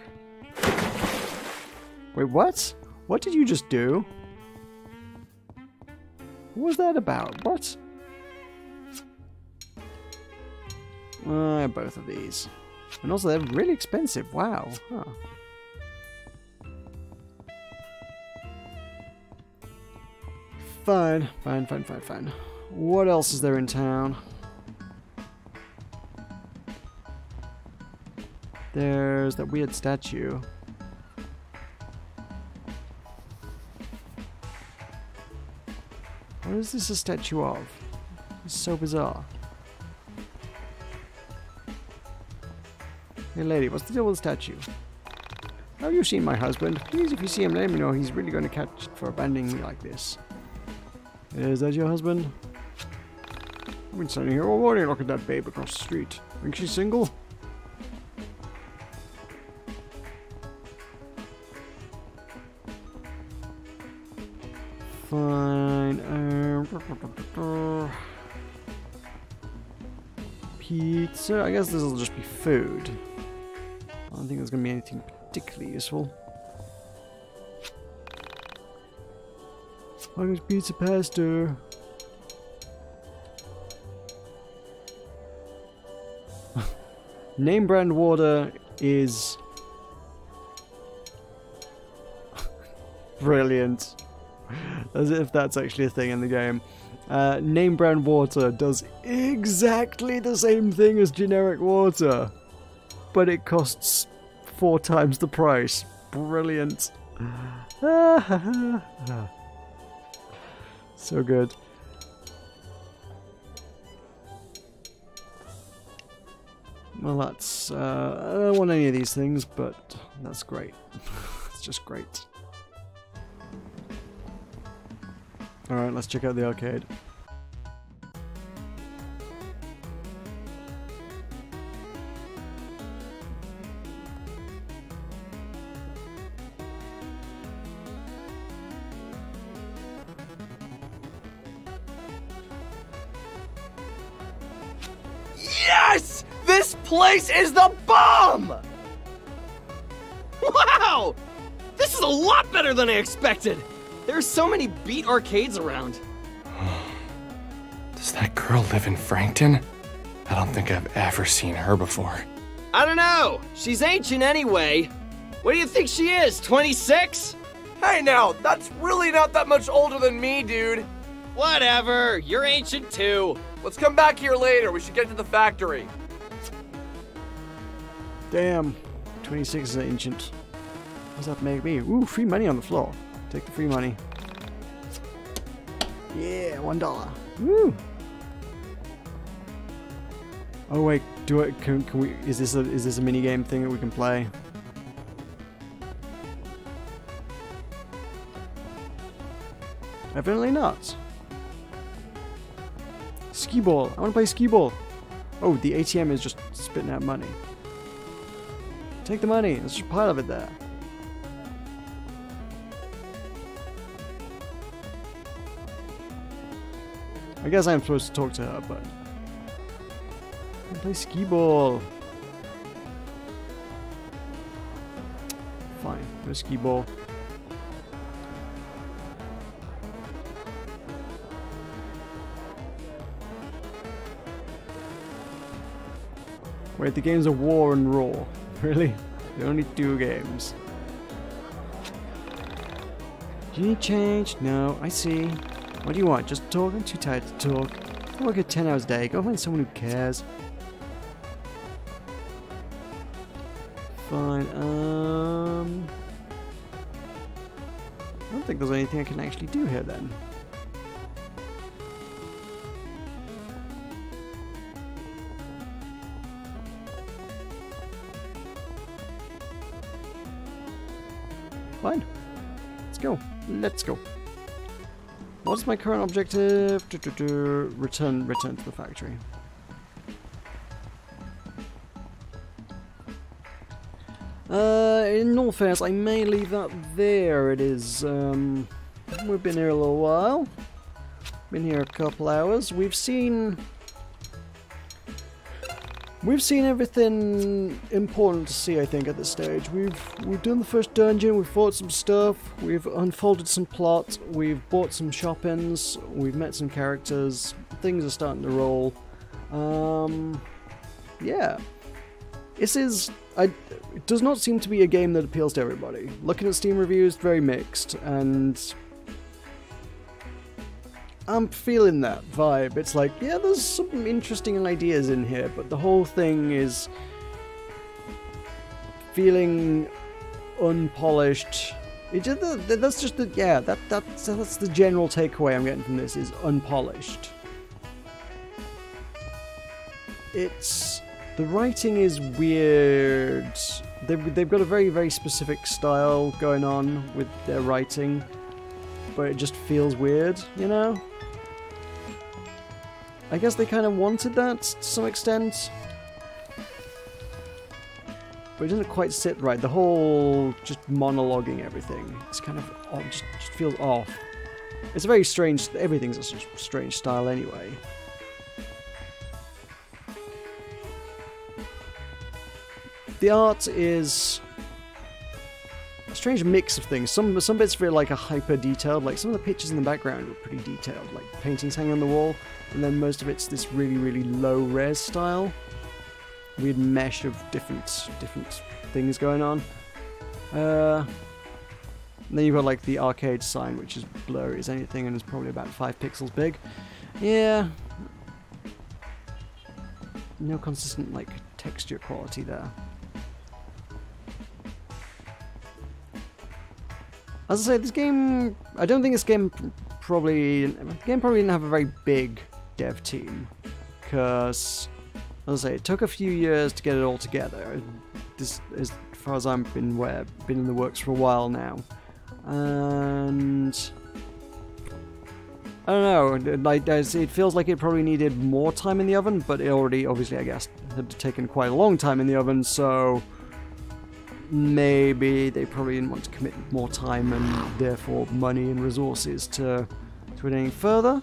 Wait, what? What did you just do? What was that about? What? Both of these. And also, they're really expensive. Wow. Huh. Fine. What else is there in town? There's that weird statue. What is this a statue of? It's so bizarre. Hey lady, what's the deal with the statue? Have you seen my husband? Please, if you see him, let me know. He's really going to catch for abandoning me like this. Is that your husband? I've been standing here all morning looking at that babe across the street. Think she's single? Fine. Pizza. I guess this will just be food. I don't think there's going to be anything particularly useful. Irish pizza pasta. Name brand water is brilliant. As if that's actually a thing in the game. Name brand water does exactly the same thing as generic water, but it costs 4 times the price. Brilliant. So good. Well, that's... I don't want any of these things, but that's great. It's just great. Alright, let's check out the arcade. Yes! This place is the bomb! Wow! This is a lot better than I expected! There's so many beat arcades around. Does that girl live in Frankton? I don't think I've ever seen her before. I don't know. She's ancient anyway. What do you think she is, 26? Hey now, that's really not that much older than me, dude. Whatever, you're ancient too. Let's come back here later. We should get to the factory. Damn. 26 is ancient. What does that make me? Ooh, free money on the floor. Take the free money. Yeah, $1. Woo! Oh wait, can we? Is this a mini game thing that we can play? Evidently not. Skee ball. I want to play skee ball. Oh, the ATM is just spitting out money. Take the money. There's just a pile of it there. I guess I'm supposed to talk to her, but I can play skee ball. Fine, no skee ball. Wait, the games are War and Raw. Really? There are only 2 games. Do you need change? No, I see. What do you want? Just talk? I'm too tired to talk. I work at 10 hours a day. Go find someone who cares. Fine, I don't think there's anything I can actually do here then. Fine. Let's go. Let's go. What's my current objective? Return to the factory. In all fairness, I may leave that there. It is. We've been here a little while. Been here a couple hours. We've seen everything important to see, I think, at this stage. We've done the first dungeon, we've fought some stuff, we've unfolded some plot, we've bought some shop-ins, we've met some characters, things are starting to roll. Yeah. It does not seem to be a game that appeals to everybody. Looking at Steam reviews, very mixed, and I'm feeling that vibe. It's like, yeah, there's some interesting ideas in here, but the whole thing is feeling unpolished. That's just the, yeah, that's the general takeaway I'm getting from this, is unpolished. The writing is weird. They've got a very, very specific style going on with their writing, but it just feels weird, you know? I guess they kind of wanted that to some extent, but it doesn't quite sit right. The whole just monologuing everything, it's kind of just feels off. It's a very strange, everything's a strange style anyway. The art is a strange mix of things. Some bits feel like a hyper detailed, like some of the pictures in the background are pretty detailed, like paintings hanging on the wall, and then most of it's this really, really low res style. Weird mesh of different things going on. And then you've got like the arcade sign, which is blurry as anything and is probably about 5 pixels big. Yeah. No consistent like texture quality there. As I say, this game, I don't think this game probably didn't have a very big dev team, because, as I say, it took a few years to get it all together. This, as far as I've been aware, been in the works for a while now, and I don't know, like, it feels like it probably needed more time in the oven, but it already, obviously, I guess, had taken quite a long time in the oven, so maybe they probably didn't want to commit more time and therefore money and resources to it any further.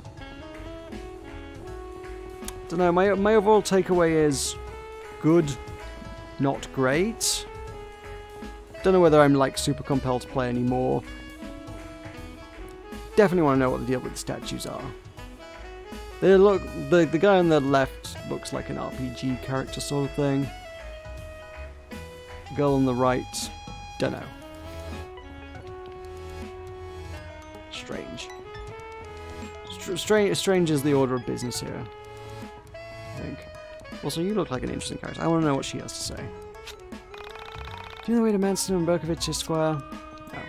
Don't know, my overall takeaway is good, not great. Don't know whether I'm like super compelled to play anymore. Definitely want to know what the deal with the statues are. They look, the guy on the left looks like an RPG character sort of thing. Girl on the right, don't know. Strange. Strange is the order of business here, I think. Also, you look like an interesting character. I want to know what she has to say. Do you know the way to Manston and Berkovich, Esquire? No.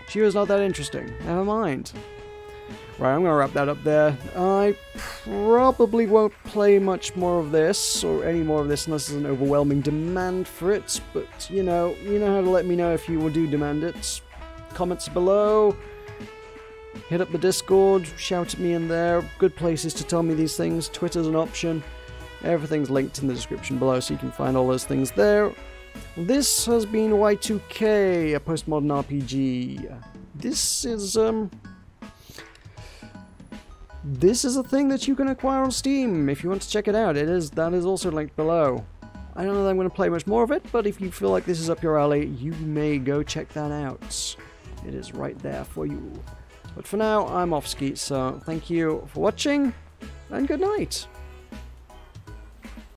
She was not that interesting. Never mind. Right, I'm going to wrap that up there. I probably won't play much more of this, or any more of this, unless there's an overwhelming demand for it. But, you know how to let me know if you do demand it. Comments below. Hit up the Discord. Shout at me in there. Good places to tell me these things. Twitter's an option. Everything's linked in the description below, so you can find all those things there. This has been Y2K, a postmodern RPG. This is a thing that you can acquire on Steam if you want to check it out. That is also linked below. I don't know that I'm going to play much more of it, but if you feel like this is up your alley, you may go check that out. It is right there for you. But for now, I'm off Skeet, so thank you for watching, and good night.